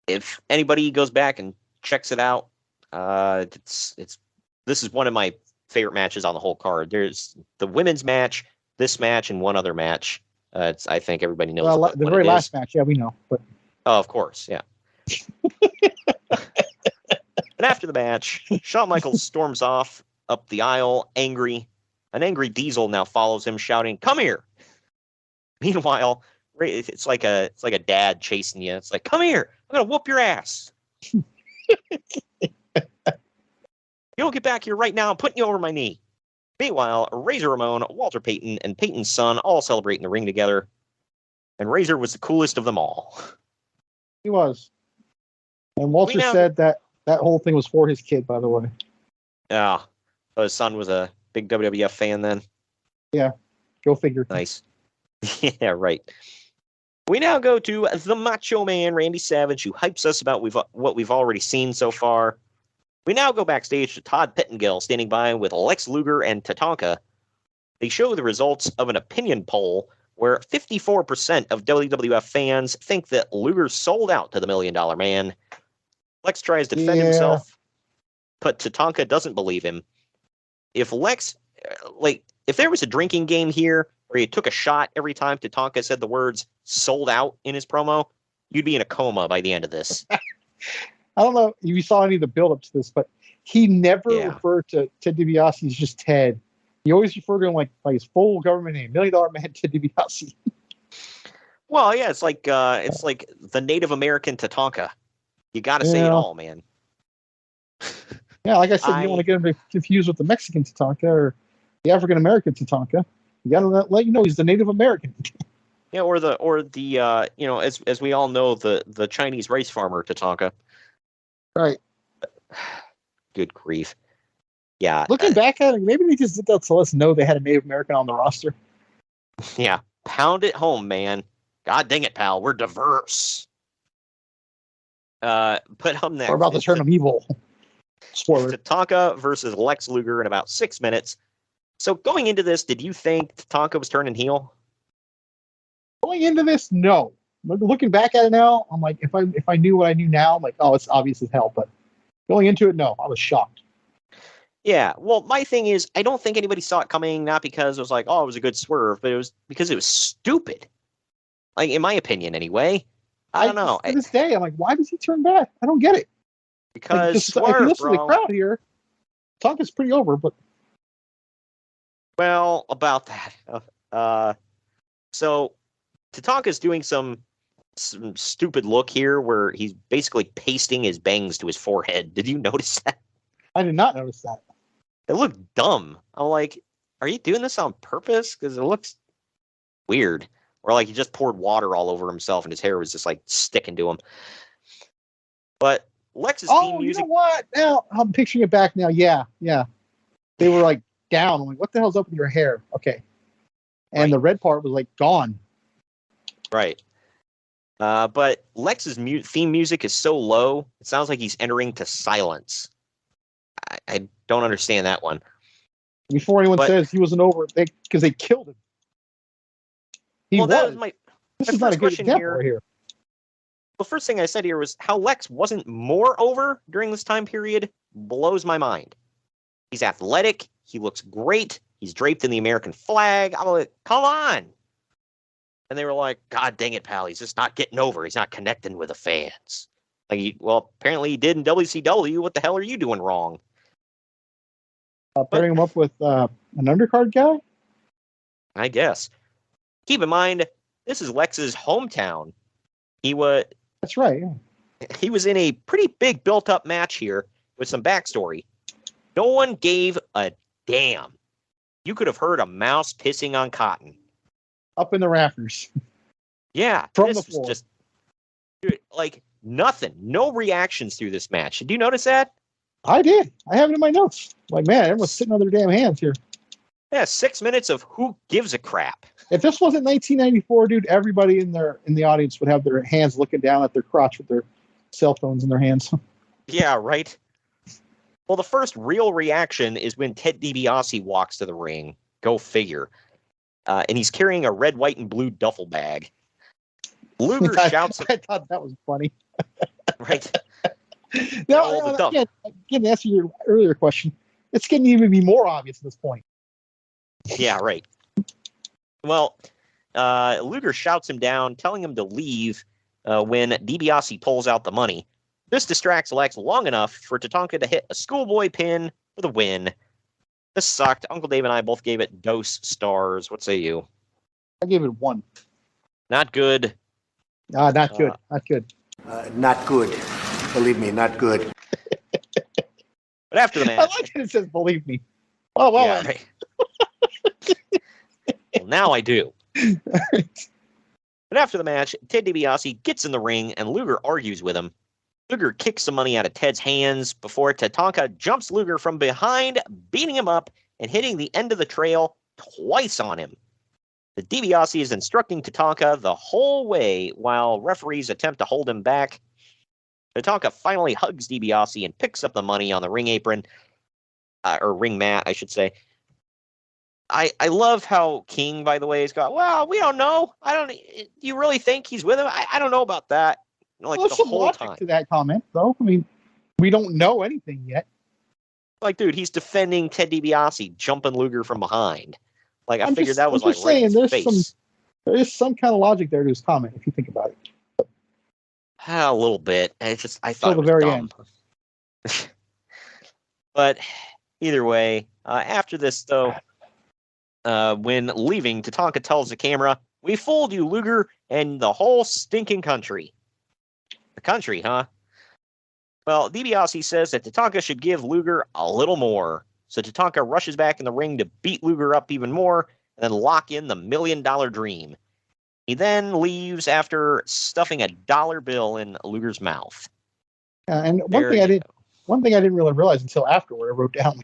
If anybody goes back and checks it out, this is one of my favorite matches on the whole card. There's the women's match, this match, and one other match. I think everybody knows. Well, the very last match, yeah, we know. But oh, of course, yeah. And after the match, Shawn Michaels storms off up the aisle, angry. An angry Diesel now follows him, shouting, "Come here!" Meanwhile, it's like a dad chasing you. It's like, "Come here! I'm gonna whoop your ass." "You'll get back here right now. I'm putting you over my knee." Meanwhile, Razor Ramon, Walter Payton, and Payton's son all celebrate in the ring together. And Razor was the coolest of them all. He was. And Walter said that whole thing was for his kid, by the way. Yeah. So his son was a big WWF fan then? Yeah. Go figure. Nice. Yeah, right. We now go to the Macho Man, Randy Savage, who hypes us about what we've already seen so far. We now go backstage to Todd Pettengill standing by with Lex Luger and Tatanka. They show the results of an opinion poll where 54% of WWF fans think that Luger sold out to the $1 Million Man. Lex tries to defend himself, but Tatanka doesn't believe him. If Lex, if there was a drinking game here where he took a shot every time Tatanka said the words "sold out" in his promo, you'd be in a coma by the end of this. I don't know if you saw any of the build-up to this, but he never referred to Ted DiBiase as just Ted. He always referred to him like by his full government name, $1 Million Man Ted DiBiase. Well, yeah, it's like the Native American Tatanka. You got to say it all, man. Yeah, like I said, you don't want to get him confused with the Mexican Tatanka or the African American Tatanka. You got to let you know he's the Native American. Yeah, or the as we all know, the Chinese rice farmer Tatanka. Right. Good grief. Yeah. Looking back at it, maybe they just did that to let us know they had a Native American on the roster. Yeah. Pound it home, man. God dang it, pal. We're diverse. But I'm next. We're about to turn them evil. Spoiler. Tatanka versus Lex Luger in about 6 minutes. So going into this, did you think Tatanka was turning heel? Going into this, no. Looking back at it now, I'm like, if I knew what I knew now, I'm like, oh, it's obvious as hell. But going into it, no, I was shocked. Yeah, well, my thing is, I don't think anybody saw it coming, not because it was like, oh, it was a good swerve, but it was because it was stupid. Like, in my opinion, anyway. I don't know. To this day, I'm like, why does he turn back? I don't get it. Because swerve, if you listen to the crowd here, Tonka's pretty over, but... Well, about that. So, Tatanka's doing some stupid look here where he's basically pasting his bangs to his forehead. Did you notice that? I did not notice that. It looked dumb. I'm like, are you doing this on purpose? Because it looks weird. Or like he just poured water all over himself and his hair was just like sticking to him. But Lex's theme music. You know what? Now I'm picturing it back now. Yeah. They were like down. I'm like, what the hell's up with your hair? Okay. And the red part was like gone. Right. But Lex's theme music is so low, it sounds like he's entering to silence. I don't understand that one. Before anyone says he wasn't over, because they killed him. That was my this is not a good example here. The first thing I said here was how Lex wasn't more over during this time period blows my mind. He's athletic. He looks great. He's draped in the American flag. I'm like, come on. And they were like, God dang it, pal. He's just not getting over. He's not connecting with the fans. Like, apparently he did in WCW. What the hell are you doing wrong? Pairing him up with an undercard guy? I guess. Keep in mind, this is Lex's hometown. That's right. Yeah. He was in a pretty big built-up match here with some backstory. No one gave a damn. You could have heard a mouse pissing on cotton. Up in the rafters. Yeah. From the floor. Just, dude, like, nothing. No reactions through this match. Did you notice that? I did. I have it in my notes. Like, man, everyone's sitting on their damn hands here. Yeah, 6 minutes of who gives a crap. If this wasn't 1994, dude, everybody in the audience would have their hands looking down at their crotch with their cell phones in their hands. Yeah, right. Well, the first real reaction is when Ted DiBiase walks to the ring. Go figure. And he's carrying a red, white, and blue duffel bag. Luger shouts. I thought that was funny. Right. Now, again, to answer your earlier question, It's getting even be more obvious at this point. Yeah, right. Well, Luger shouts him down, telling him to leave when DiBiase pulls out the money. This distracts Lex long enough for Tatanka to hit a schoolboy pin for the win. This sucked. Uncle Dave and I both gave it dose stars. What say you? I gave it 1. Not good. Not good. Not good. Not good. Believe me, not good. But after the match... I like that it says, believe me. Oh, well. Yeah, right. Well, now I do. But after the match, Ted DiBiase gets in the ring and Luger argues with him. Luger kicks some money out of Ted's hands before Tatanka jumps Luger from behind, beating him up and hitting the end of the trail twice on him. The DiBiase is instructing Tatanka the whole way while referees attempt to hold him back. Tatanka finally hugs DiBiase and picks up the money on the ring apron, or ring mat, I should say. I love how King, by the way, has got, well, we don't know. You really think he's with him? I don't know about that. Like, well, the some whole logic time. to that comment, though. I mean, we don't know anything yet. Like, dude, he's defending Ted DiBiase, jumping Luger from behind. Like, I figured that was I'm like just right saying, in his face. there is some kind of logic there to his comment, if you think about it. A little bit. It's just, I thought Till it the was very dumb. End. But either way, after this, though, when leaving, Tatanka tells the camera, "We fooled you, Luger, and the whole stinking country." The country, huh? Well, DiBiase says that Tatanka should give Luger a little more. So Tatanka rushes back in the ring to beat Luger up even more and then lock in the $1 million dream. He then leaves after stuffing $1 bill in Luger's mouth. And one thing I didn't really realize until afterward, I wrote down.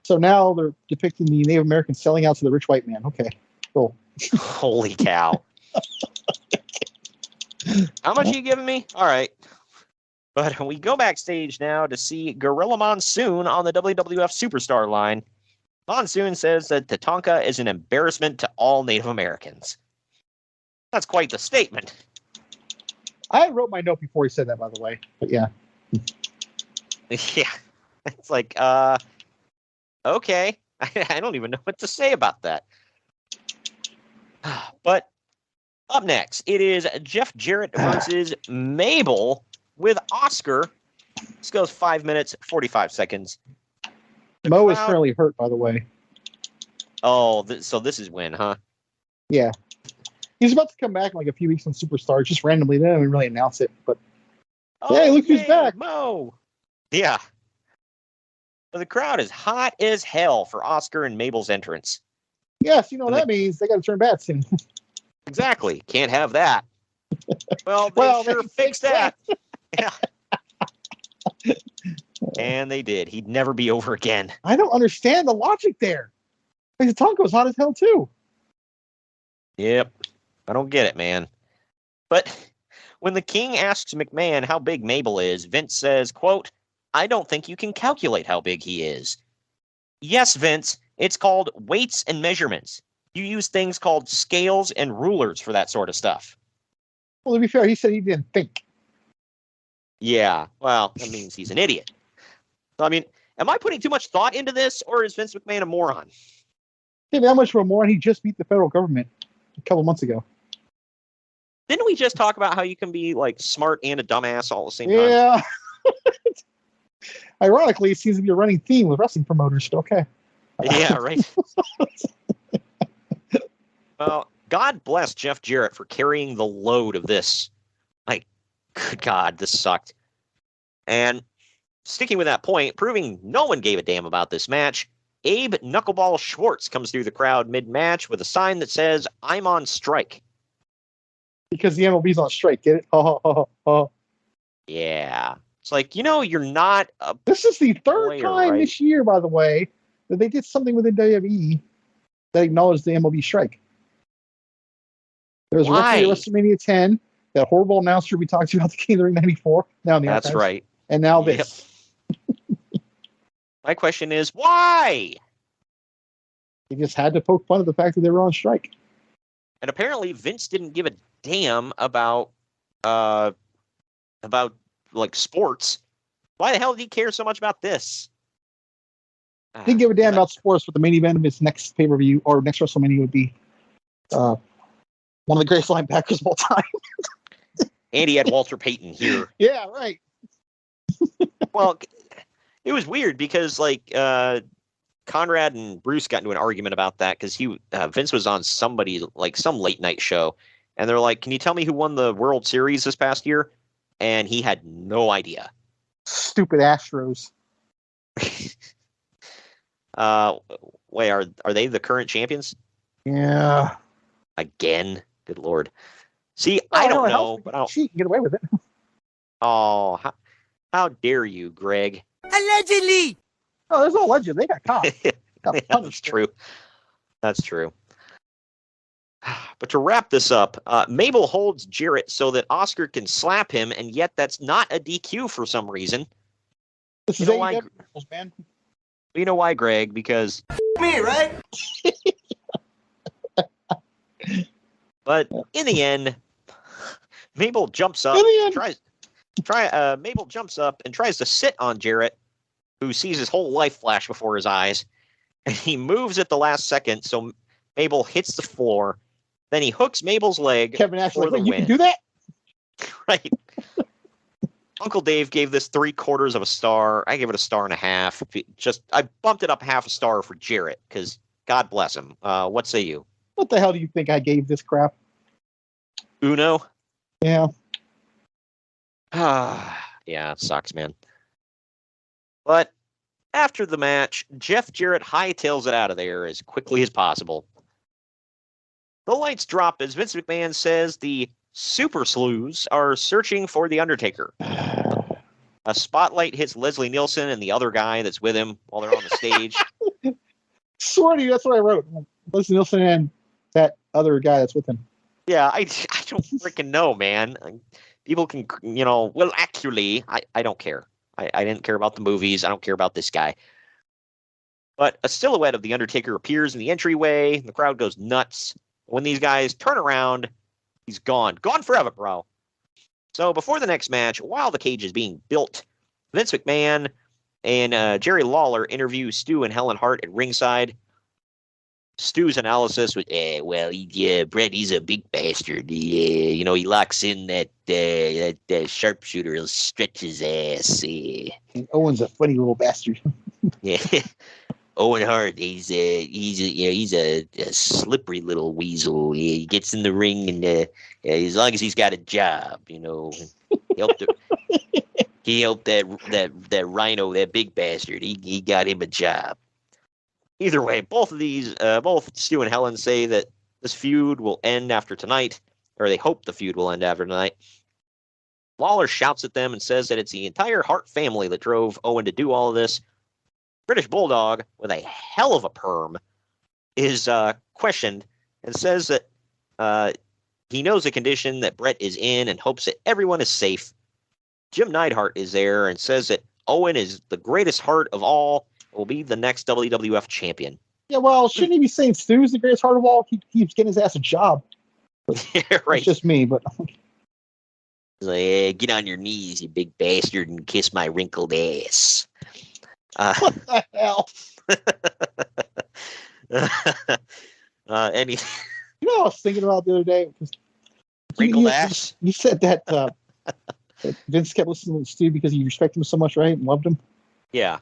So now they're depicting the Native Americans selling out to the rich white man. Okay, cool. Holy cow! How much are you giving me? All right. But we go backstage now to see Gorilla Monsoon on the WWF Superstar line. Monsoon says that Tatanka is an embarrassment to all Native Americans. That's quite the statement. I wrote my note before he said that, by the way. But yeah. Yeah. It's like, okay. I don't even know what to say about that. But up next, it is Jeff Jarrett versus Mabel with Oscar. This goes 5 minutes, 45 seconds. Mo is fairly hurt, by the way. Oh, so this is when, huh? Yeah. He's about to come back in like a few weeks on Superstar, just randomly. They don't even really announce it, but hey, look who's back. Mo. Yeah. So the crowd is hot as hell for Oscar and Mabel's entrance. Yes, you know what that means. They got to turn bad soon. Exactly. Can't have that. Well, they sure fixed that. Yeah. And they did. He'd never be over again. I don't understand the logic there. Tatanka's hot as hell too. Yep. I don't get it, man. But when the King asks McMahon how big Mabel is, Vince says, quote, "I don't think you can calculate how big he is." Yes, Vince, it's called weights and measurements. You use things called scales and rulers for that sort of stuff. Well, to be fair, he said he didn't think. Yeah, well, that means he's an idiot. So, I mean, am I putting too much thought into this, or is Vince McMahon a moron? Maybe that much of a moron. He just beat the federal government a couple months ago. Didn't we just talk about how you can be, like, smart and a dumbass all at the same time? Yeah. Ironically, it seems to be a running theme with wrestling promoters. Okay. Yeah, right. Well, God bless Jeff Jarrett for carrying the load of this. Like, good God, this sucked. And sticking with that point, proving no one gave a damn about this match, Abe Knuckleball Schwartz comes through the crowd mid-match with a sign that says, "I'm on strike." Because the MLB's on strike, get it? Yeah. It's like, you're not a... This is the third time right? this year, by the way, that they did something within WWE that acknowledged the MLB strike. There was a referee at WrestleMania 10, that horrible announcer we talked about the King of the Ring 94. Now in the That's archives. right. And now this. My question is, why? They just had to poke fun at the fact that they were on strike. And apparently Vince didn't give a damn about like sports. Why the hell did he care so much about this? Didn't give a damn about sports, but the main event of his next pay-per-view or next WrestleMania would be one of the greatest linebackers of all time. And he had Walter Payton here. Yeah, right. Well, it was weird because Conrad and Bruce got into an argument about that because Vince was on some late night show, and they're like, "Can you tell me who won the World Series this past year?" And he had no idea. Stupid Astros. Wait, are they the current champions? Yeah. Again, good Lord. See, I don't know, but she can get away with it. Oh, how dare you, Greg? Allegedly. Oh, there's no legend. They got caught. That's true. That's true. But to wrap this up, Mabel holds Jarrett so that Oscar can slap him, and yet that's not a DQ for some reason. This is why, man. You know why, Greg? Because me, right? But in the end, Mabel jumps up, Mabel jumps up and tries to sit on Jarrett, who sees his whole life flash before his eyes, and he moves at the last second, so Mabel hits the floor. Then he hooks Mabel's leg. Kevin Nash, for the win. You can do that? Right. Uncle Dave gave this 3/4 of a star. I gave it a 1.5 stars. I bumped it up half a star for Jarrett because God bless him. What say you? What the hell do you think I gave this crap? Uno? Yeah. Yeah, it sucks, man. But after the match, Jeff Jarrett hightails it out of there as quickly as possible. The lights drop as Vince McMahon says the Super Slews are searching for The Undertaker. A spotlight hits Leslie Nielsen and the other guy that's with him while they're on the stage. Swear to you, that's what I wrote. Leslie Nielsen and that other guy that's with him. Yeah, I don't freaking know, man. People can, well, actually, I don't care. I didn't care about the movies. I don't care about this guy. But a silhouette of The Undertaker appears in the entryway. And the crowd goes nuts. When these guys turn around, he's gone. Gone forever, bro. So before the next match, while the cage is being built, Vince McMahon and Jerry Lawler interview Stu and Helen Hart at ringside. Stu's analysis was, Bret, he's a big bastard. He locks in that sharpshooter. He'll stretch his ass. Owen's a funny little bastard. Yeah. Owen Hart, he's a slippery little weasel. He gets in the ring, and as long as he's got a job, he helped that Rhino, that big bastard. He got him a job. Either way, both Stu and Helen say that this feud will end after tonight, or they hope the feud will end after tonight. Lawler shouts at them and says that it's the entire Hart family that drove Owen to do all of this. British Bulldog, with a hell of a perm, is questioned and says that he knows the condition that Bret is in and hopes that everyone is safe. Jim Neidhart is there and says that Owen is the greatest heart of all, will be the next WWF champion. Yeah, well, shouldn't he be saying Stu's the greatest heart of all? He keeps getting his ass a job. Yeah, right. It's just me, but... He's like, hey, get on your knees, you big bastard, and kiss my wrinkled ass. What the hell? And he, you know what I was thinking about the other day? Wrinkled ass? You said that, that Vince kept listening to Stu because he respected him so much, right? And loved him? Yeah.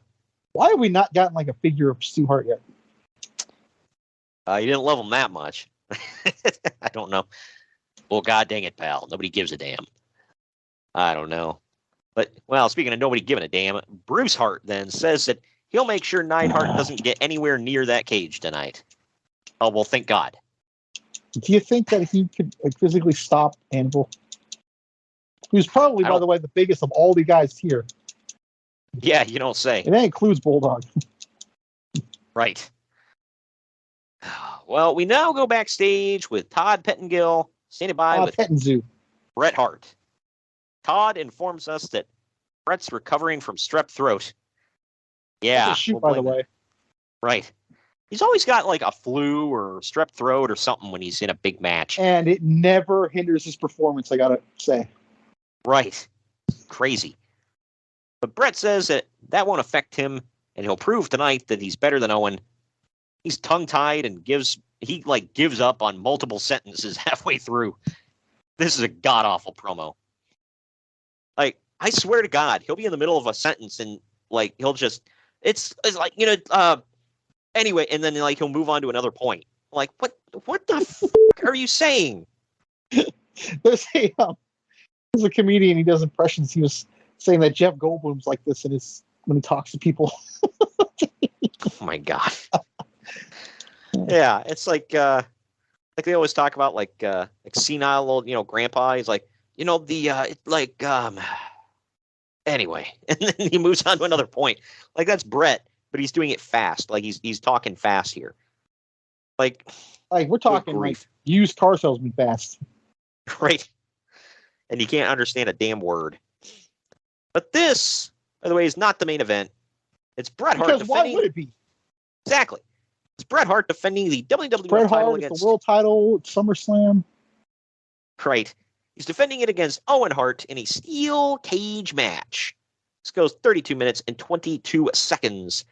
Why have we not gotten like a figure of Stu Hart yet? You didn't love him that much. I don't know. Well, god dang it, pal. Nobody gives a damn. I don't know. But, well, speaking of nobody giving a damn, Bruce Hart then says that he'll make sure Neidhart doesn't get anywhere near that cage tonight. Oh, well, thank God. Do you think that he could physically stop Anvil? Who's probably, by the way, the biggest of all the guys here. Yeah, you don't say. And that includes Bulldog. Right. Well, we now go backstage with Todd Pettengill standing by with Bret Hart. Todd informs us that Bret's recovering from strep throat. Yeah. Shoot, by the way. Right. He's always got like a flu or strep throat or something when he's in a big match. And it never hinders his performance, I gotta say. Right. Crazy. But Bret says that won't affect him and he'll prove tonight that he's better than Owen. He's tongue-tied and gives up on multiple sentences halfway through. This is a god-awful promo. Like, I swear to God, he'll be in the middle of a sentence and, like, he'll just, it's like, anyway, and then, like, he'll move on to another point. Like, what the fuck are you saying? There's a comedian, he does impressions. He was saying that Jeff Goldblum's like this when he talks to people. Oh my God. Yeah, it's like they always talk about like senile old, grandpa. He's like, anyway, and then he moves on to another point. Like, that's Bret, but he's doing it fast. Like, he's talking fast here. Like we're talking like used car salesman fast. Right. And you can't understand a damn word. But this, by the way, is not the main event. It's Bret Hart defending. Why would it be? Exactly. It's Bret Hart defending the WWF Bret title Hart against the world title at SummerSlam. Right. He's defending it against Owen Hart in a steel cage match. This goes 32 minutes and 22 seconds.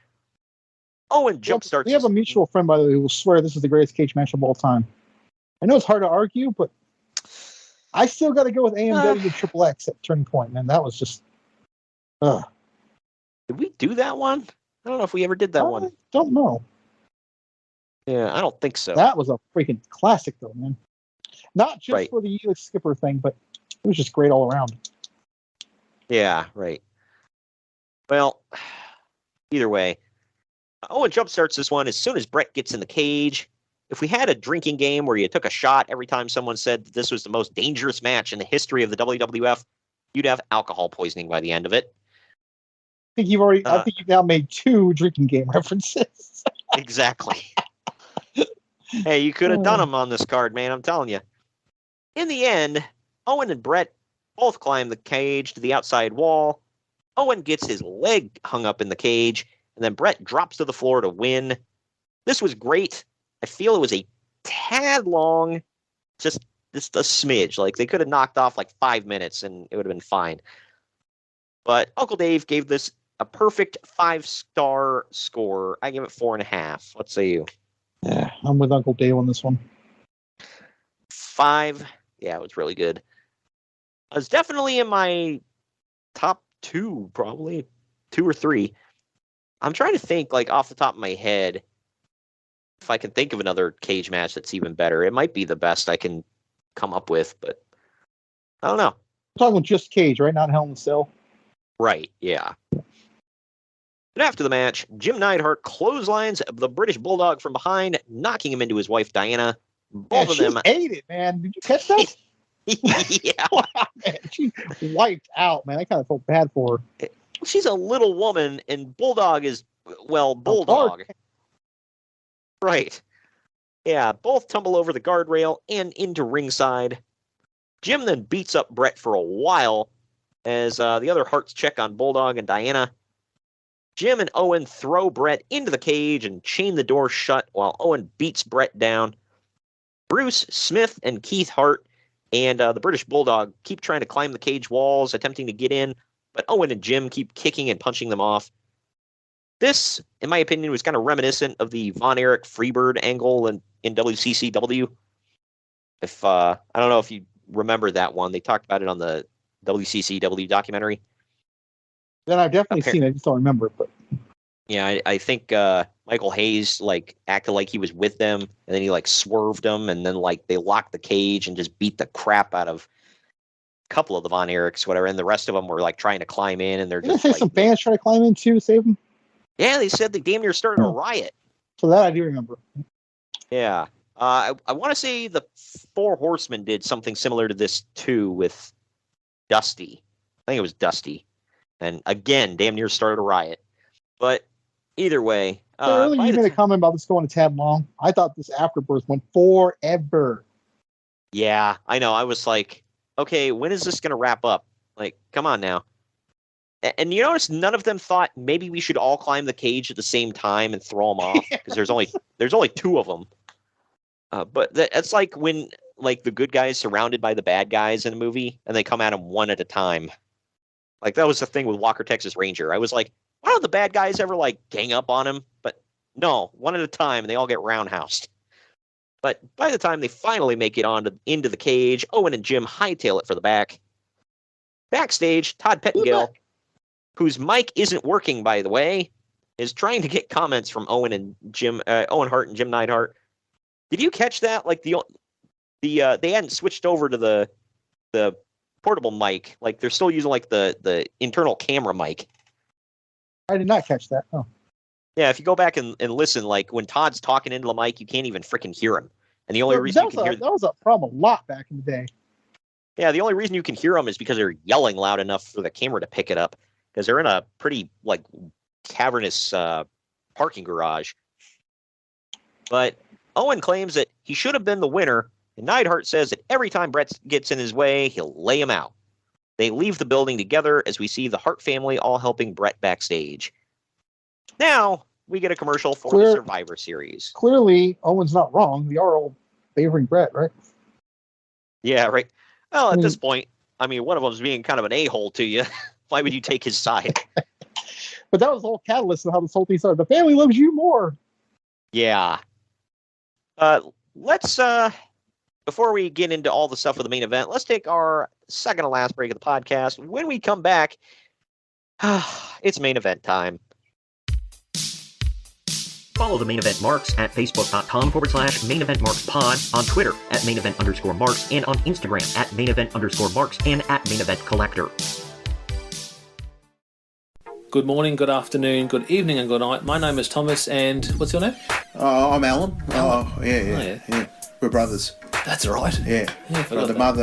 Owen jumpstarts. We have a mutual friend, by the way, who will swear this is the greatest cage match of all time. I know it's hard to argue, but I still got to go with AMW and Triple X at Turning Point, man. That was just. Did we do that one? I don't know if we ever did that one. I don't know. Yeah, I don't think so. That was a freaking classic, though, man. Not just for the Elix Skipper thing, but it was just great all around. Yeah, right. Well, either way, Owen jumpstarts this one as soon as Bret gets in the cage. If we had a drinking game where you took a shot every time someone said that this was the most dangerous match in the history of the WWF, you'd have alcohol poisoning by the end of it. I think you've now made 2 drinking game references. Exactly. Hey, you could have done them on this card, man. I'm telling you. In the end, Owen and Bret both climb the cage to the outside wall. Owen gets his leg hung up in the cage, and then Bret drops to the floor to win. This was great. I feel it was a tad long, just a smidge. Like, they could have knocked off like 5 minutes, and it would have been fine. But Uncle Dave gave this a perfect 5-star score. I give it 4.5. What say you? Yeah, I'm with Uncle Dave on this one. 5. Yeah, it was really good. It was definitely in my top 2, probably 2 or 3. I'm trying to think, like, off the top of my head, if I can think of another cage match that's even better. It might be the best I can come up with, but I don't know. We're talking just cage, right? Not Hell in a Cell. Right, yeah. And after the match, Jim Neidhart clotheslines the British Bulldog from behind, knocking him into his wife, Diana. Both of them ate it, man. Did you catch that? Yeah. Wow, man. She wiped out, man. I kind of felt bad for her. She's a little woman, and Bulldog is, Bulldog. Right. Yeah, both tumble over the guardrail and into ringside. Jim then beats up Bret for a while as the other Harts check on Bulldog and Diana. Jim and Owen throw Bret into the cage and chain the door shut while Owen beats Bret down. Bruce, Smith, and Keith Hart and the British Bulldog keep trying to climb the cage walls, attempting to get in, but Owen and Jim keep kicking and punching them off. This, in my opinion, was kind of reminiscent of the Von Erich Freebird angle in WCCW. I don't know if you remember that one. They talked about it on the WCCW documentary. Then I've definitely seen it. I just don't remember it. But yeah, I think Michael Hayes acted like he was with them, and then he swerved them, and then they locked the cage and just beat the crap out of a couple of the Von Erichs, whatever, and the rest of them were trying to climb in, and they're just some fans trying to climb in too, save them. Yeah, they said they damn near started a riot. So that I do remember. Yeah. I want to say the Four Horsemen did something similar to this too with Dusty. I think it was Dusty. And again, damn near started a riot. But either way. Earlier you made a comment about this going a tad long. I thought this afterbirth went forever. Yeah, I know. I was like, okay, when is this going to wrap up? Come on now. And you notice none of them thought maybe we should all climb the cage at the same time and throw them off because there's only 2 of them. But that's like when the good guys surrounded by the bad guys in a movie and they come at them one at a time. That was the thing with Walker, Texas Ranger. I was like, why don't the bad guys ever, like, gang up on him? But no, one at a time, and they all get roundhoused. But by the time they finally make it into the cage, Owen and Jim hightail it for the back. Backstage, Todd Pettengill, whose mic isn't working, by the way, is trying to get comments from Owen Hart and Jim Neidhart. Did you catch that? Like they hadn't switched over to the portable mic. Like they're still using like the internal camera mic. I did not catch that. Oh. Yeah, if you go back and listen, like when Todd's talking into the mic, you can't even freaking hear him. And the only reason that was a problem a lot back in the day. Yeah, the only reason you can hear them is because they're yelling loud enough for the camera to pick it up. Because they're in a pretty like cavernous parking garage. But Owen claims that he should have been the winner, and Neidhart says that every time Bret gets in his way, he'll lay him out. They leave the building together as we see the Hart family all helping Bret backstage. Now, we get a commercial for the Survivor Series. Clearly, Owen's not wrong. We are all favoring Bret, right? Yeah, right. Well, at this point, I mean, one of them's being kind of an a-hole to you. Why would you take his side? But that was the whole catalyst of how this whole thing started. The family loves you more. Yeah. Let's, before we get into all the stuff for the main event, let's take our second to last break of the podcast. When we come back, it's main event time. Follow the Main Event Marks at facebook.com/Main Event Marks Pod, on Twitter at Main Event _Marks, and on Instagram at Main Event _Marks and at Main Event Collector. Good morning, good afternoon, good evening, and good night. My name is Thomas, and what's your name? I'm Alan. Yeah. We're brothers. That's right. Yeah.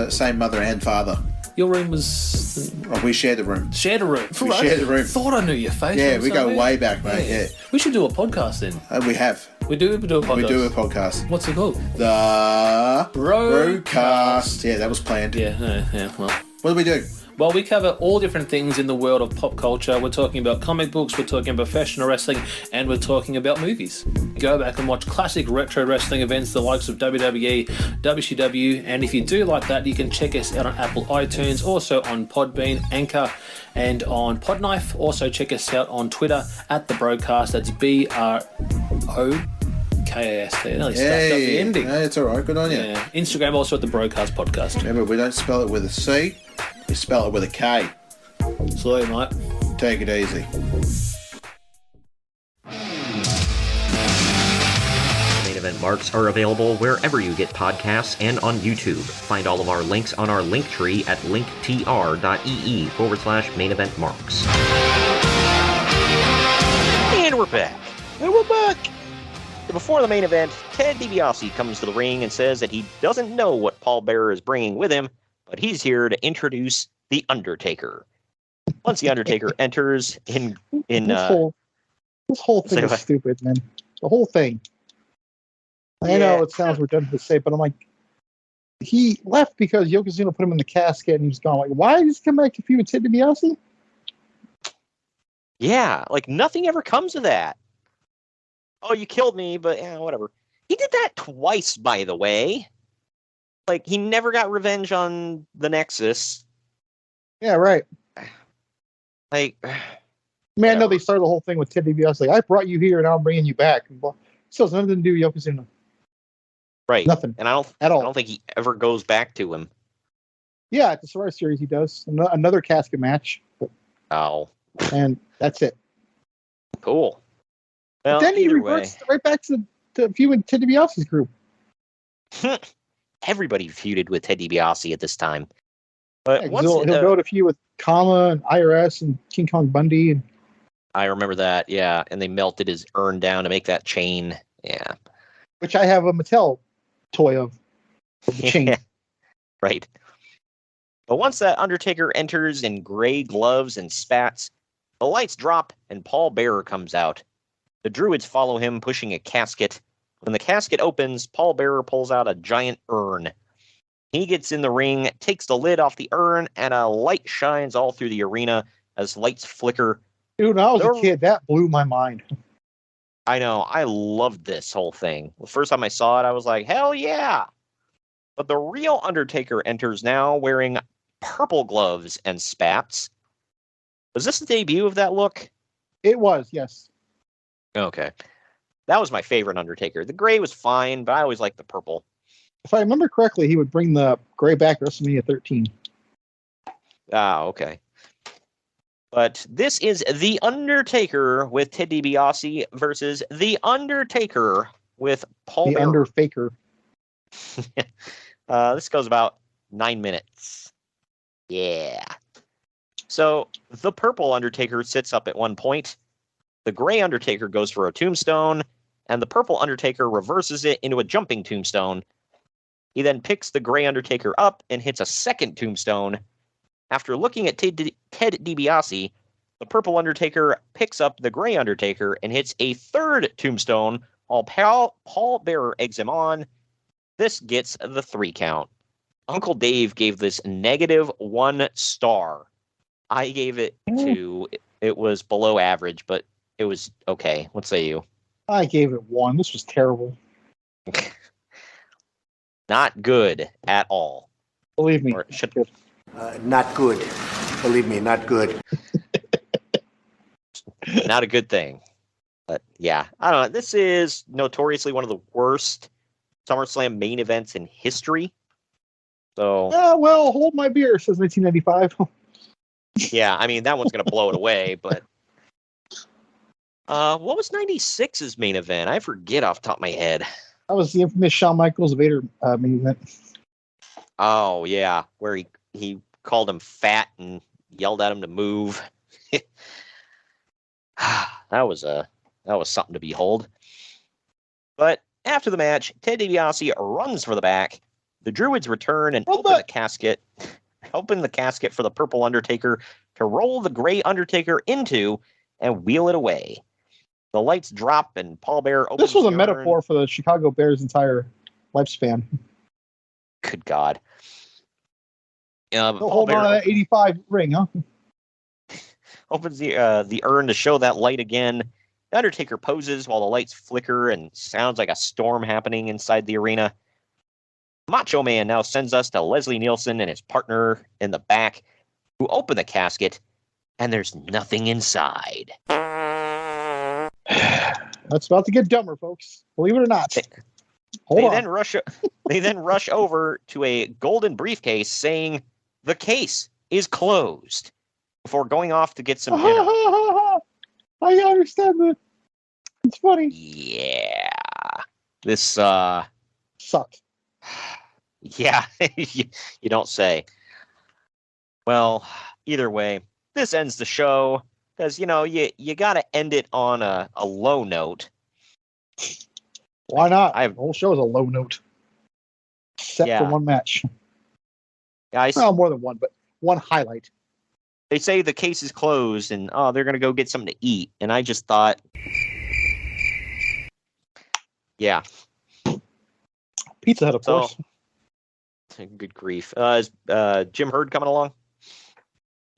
Same mother and father. Your room was... we shared the room. Shared a room? We shared the room. Thought I knew your face. Yeah, we go way back, mate. Yeah. We should do a podcast then. We have. We do a podcast? We do a podcast. What's it called? The Broadcast. Yeah, that was planned. Yeah, well. What do we do? Well, we cover all different things in the world of pop culture. We're talking about comic books, we're talking about professional wrestling, and we're talking about movies. Go back and watch classic retro wrestling events, the likes of WWE, WCW, and if you do like that, you can check us out on Apple iTunes, also on Podbean, Anchor, and on Podknife. Also check us out on Twitter at The Broadcast. That's BROKAST. I nearly stuffed up the ending. Yeah, it's all right. Good on you. Yeah. Instagram also at The Broadcast Podcast. Remember, we don't spell it with a C. We spell it with a K. Salute, mate. Take it easy. Main Event Marks are available wherever you get podcasts and on YouTube. Find all of our links on our link tree at linktr.ee/Main Event Marks. And we're back. Before the main event, Ted DiBiase comes to the ring and says that he doesn't know what Paul Bearer is bringing with him, but he's here to introduce The Undertaker. Once The Undertaker enters this whole thing is stupid, man. The whole thing. I know it sounds redundant to say, but I'm like, he left because Yokozuna put him in the casket and he's gone. Like, why did he come back to feud with Ted DiBiase? Yeah, like nothing ever comes of that. Oh, you killed me, but whatever. He did that twice, by the way. Like, he never got revenge on the Nexus. Yeah, right. Like, man, I know they started the whole thing with Ted DiBiase. Like, I brought you here and I'm bringing you back. Still has nothing to do with Yokozuna. Right. Nothing. And I don't think he ever goes back to him. Yeah, at the Survivor Series he does. Another casket match. And that's it. Cool. Well, but then he reverts right back to feud with Ted DiBiase's group. Everybody feuded with Ted DiBiase at this time. But he'll go to feud with Kama and IRS and King Kong Bundy. And I remember that, yeah. And they melted his urn down to make that chain. Yeah. Which I have a Mattel toy of the chain. Right. But once that Undertaker enters in gray gloves and spats, the lights drop and Paul Bearer comes out. The Druids follow him, pushing a casket. When the casket opens, Paul Bearer pulls out a giant urn. He gets in the ring, takes the lid off the urn, and a light shines all through the arena as lights flicker. Dude, when I was a kid, that blew my mind. I know. I loved this whole thing. The first time I saw it, I was like, hell yeah. But the real Undertaker enters now wearing purple gloves and spats. Was this the debut of that look? It was, yes. Okay. That was my favorite Undertaker. The gray was fine, but I always liked the purple. If I remember correctly, he would bring the gray back at WrestleMania 13. Ah, okay. But this is The Undertaker with Ted DiBiase versus The Undertaker with Paul Bearer. The Underfaker. This goes about 9 minutes. Yeah. So the purple Undertaker sits up at one point. The gray Undertaker goes for a tombstone, and the purple Undertaker reverses it into a jumping tombstone. He then picks the gray Undertaker up and hits a second tombstone. After looking at Ted DiBiase, the purple Undertaker picks up the gray Undertaker and hits a third tombstone, while Paul Bearer eggs him on. This gets the 3 count. Uncle Dave gave this -1 star. I gave it 2. It was below average, but it was okay. What say you? I gave it 1. This was terrible. Not good at all. Believe me. Not good. Believe me, not good. Not a good thing. But yeah, I don't know. This is notoriously one of the worst SummerSlam main events in history. So. Yeah, well, hold my beer, says 1995. Yeah, I mean, that one's going to blow it away, but. What was 96's main event? I forget off the top of my head. That was the infamous Shawn Michaels Vader main event. Oh, yeah, where he called him fat and yelled at him to move. That was something to behold. But after the match, Ted DiBiase runs for the back. The Druids return and open the casket for the purple Undertaker to roll the gray Undertaker into and wheel it away. The lights drop and Paul Bearer opens. This was a metaphor for the Chicago Bears' entire lifespan. Good God. Hold on to that 85 ring, huh? Opens the urn to show that light again. The Undertaker poses while the lights flicker and sounds like a storm happening inside the arena. Macho Man now sends us to Leslie Nielsen and his partner in the back, who open the casket, and there's nothing inside. That's about to get dumber, folks. Believe it or not. They then rush over to a golden briefcase saying the case is closed before going off to get some dinner. I understand that. It's funny. Yeah. This sucked. Yeah, you don't say. Well, either way, this ends the show because, you got to end it on a low note. Why not? The whole show is a low note. Except for one match. Yeah, well, more than one, but one highlight. They say the case is closed and, they're going to go get something to eat. And I just thought, yeah. Pizza Hut, of course. Good grief. Is Jim Herd coming along?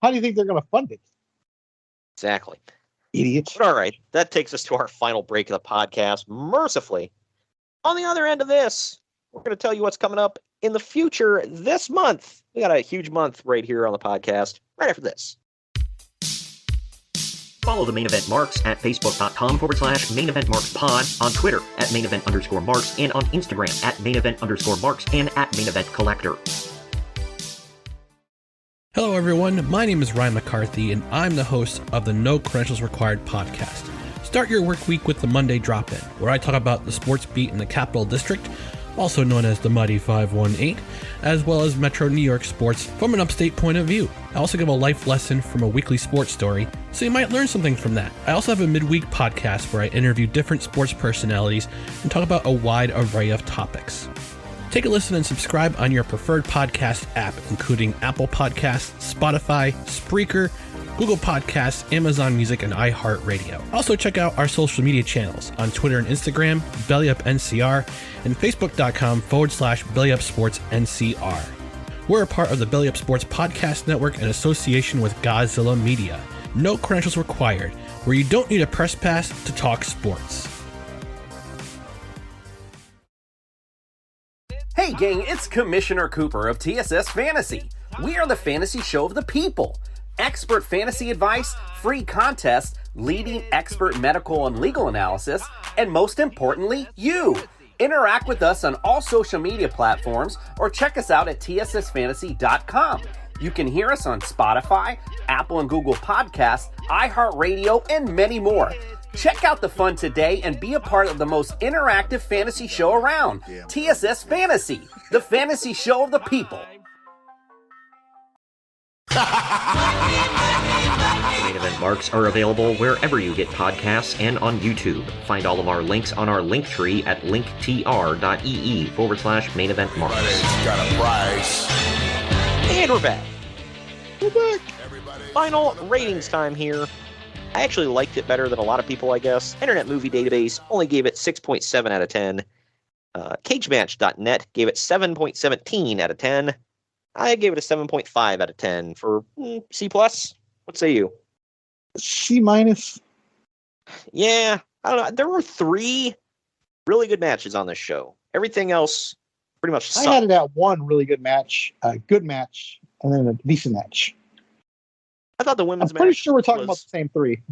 How do you think they're going to fund it? Exactly. Idiots. But all right. That takes us to our final break of the podcast. Mercifully, on the other end of this, we're going to tell you what's coming up in the future this month. We got a huge month right here on the podcast right after this. Follow the Main Event Marks at Facebook.com/Main Event Marks Pod, on Twitter at Main Event _Marks, and on Instagram at Main Event _Marks and at Main Event Collector. Hello, everyone. My name is Ryan McCarthy, and I'm the host of the No Credentials Required podcast. Start your work week with the Monday Drop-In, where I talk about the sports beat in the Capital District, also known as the Mighty 518, as well as Metro New York sports from an upstate point of view. I also give a life lesson from a weekly sports story, so you might learn something from that. I also have a midweek podcast where I interview different sports personalities and talk about a wide array of topics. Take a listen and subscribe on your preferred podcast app, including Apple Podcasts, Spotify, Spreaker, Google Podcasts, Amazon Music, and iHeartRadio. Also check out our social media channels on Twitter and Instagram, BellyUpNCR, and Facebook.com/BellyUpSportsNCR. We're a part of the Belly Up Sports Podcast Network in association with Godzilla Media. No credentials required, where you don't need a press pass to talk sports. Hey gang, it's Commissioner Cooper of TSS Fantasy. We are the fantasy show of the people. Expert fantasy advice, free contests, leading expert medical and legal analysis, and most importantly, you. Interact with us on all social media platforms or check us out at tssfantasy.com. You can hear us on Spotify, Apple and Google Podcasts, iHeartRadio, and many more. Check out the fun today and be a part of the most interactive fantasy show around. TSS Fantasy, the fantasy show of the people. Main event marks are available wherever you get podcasts and on YouTube. Find all of our links on our link tree at linktr.ee/main event marks. Got a price. And we're back. Final ratings time here. I actually liked it better than a lot of people, I guess. Internet Movie Database only gave it 6.7 out of 10. CageMatch.net gave it 7.17 out of 10. I gave it a 7.5 out of 10 for C+. What say you? C-. Yeah, I don't know. There were 3 really good matches on this show. Everything else pretty much sucked. I had it at one really good match, and then a decent match. I thought the women's match. I'm pretty sure we're talking about the same 3.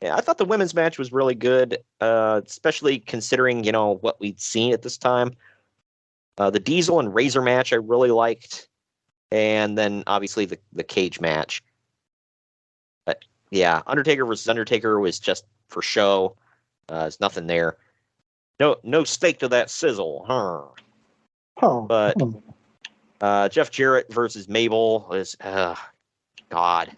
Yeah, I thought the women's match was really good, especially considering, what we'd seen at this time. The Diesel and Razor match I really liked, and then obviously the cage match. But yeah, Undertaker versus Undertaker was just for show. There's nothing there. No stake to that sizzle, huh? But Jeff Jarrett versus Mabel was God.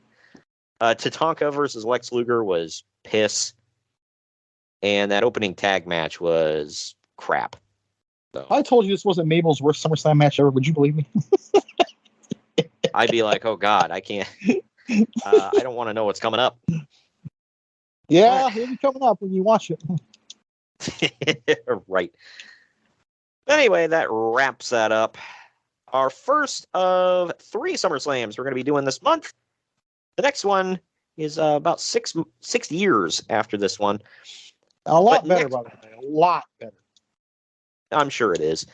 Tatanka versus Lex Luger was piss, and that opening tag match was crap. So, I told you this wasn't Mabel's worst SummerSlam match ever. Would you believe me? I'd be like, oh God, I can't. I don't want to know what's coming up. Yeah, it'll be coming up when you watch it. Right. Anyway, that wraps that up. Our first of 3 SummerSlams we're going to be doing this month. The next one is about 6 years after this one. A lot better, by the way. A lot better. I'm sure it is.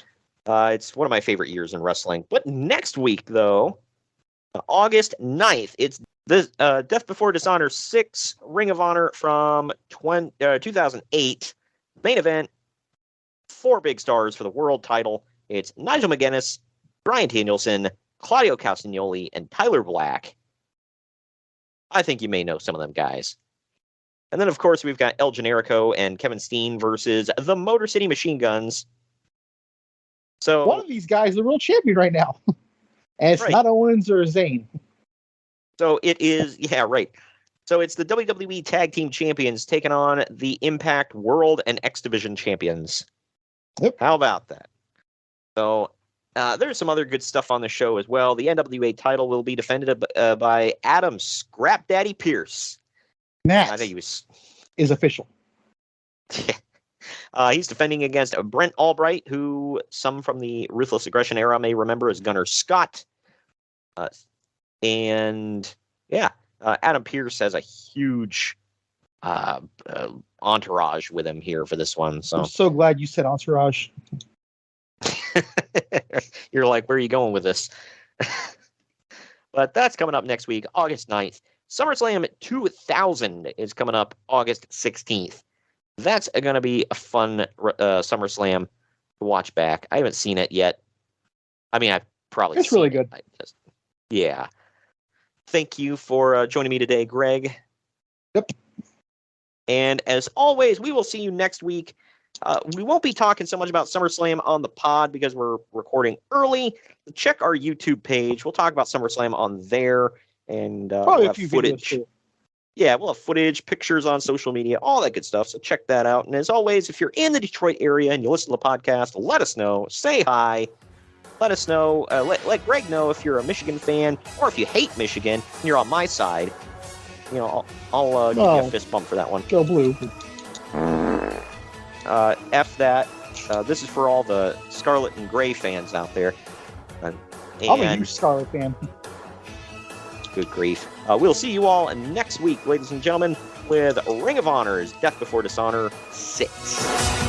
It's one of my favorite years in wrestling. But next week, though, August 9th, it's the Death Before Dishonor 6 Ring of Honor from 2008. Main event, 4 big stars for the world title. It's Nigel McGuinness, Bryan Danielson, Claudio Castagnoli, and Tyler Black. I think you may know some of them guys. And then, of course, we've got El Generico and Kevin Steen versus the Motor City Machine Guns. So one of these guys is the world champion right now. And it's not Owens or Zayn. So it is, yeah, right. So it's the WWE Tag Team Champions taking on the Impact World and X Division Champions. Yep. How about that? So there's some other good stuff on the show as well. The NWA title will be defended by Adam Scrap Daddy Pierce. That I think he was is official. He's defending against Brent Albright, who some from the Ruthless Aggression era may remember as Gunnar Scott. And yeah, Adam Pierce has a huge entourage with him here for this one. So I'm so glad you said entourage. You're like, where are you going with this? But that's coming up next week, August 9th. SummerSlam 2000 is coming up August 16th. That's going to be a fun SummerSlam to watch back. I haven't seen it yet. I mean, I've probably It's seen really good. Yeah. Thank you for joining me today, Greg. Yep. And as always, we will see you next week. We won't be talking so much about SummerSlam on the pod because we're recording early. Check our YouTube page. We'll talk about SummerSlam on there. And we'll have footage. Yeah, we'll have footage, pictures on social media, all that good stuff. So check that out. And as always, if you're in the Detroit area and you listen to the podcast, let us know. Say hi. Let us know. Let Greg know if you're a Michigan fan or if you hate Michigan and you're on my side. You know, I'll give you a fist bump for that one. Go blue. F that. This is for all the Scarlet and Gray fans out there. I'm a huge Scarlet fan. Good grief. We'll see you all next week, ladies and gentlemen, with Ring of Honor's Death Before Dishonor 6.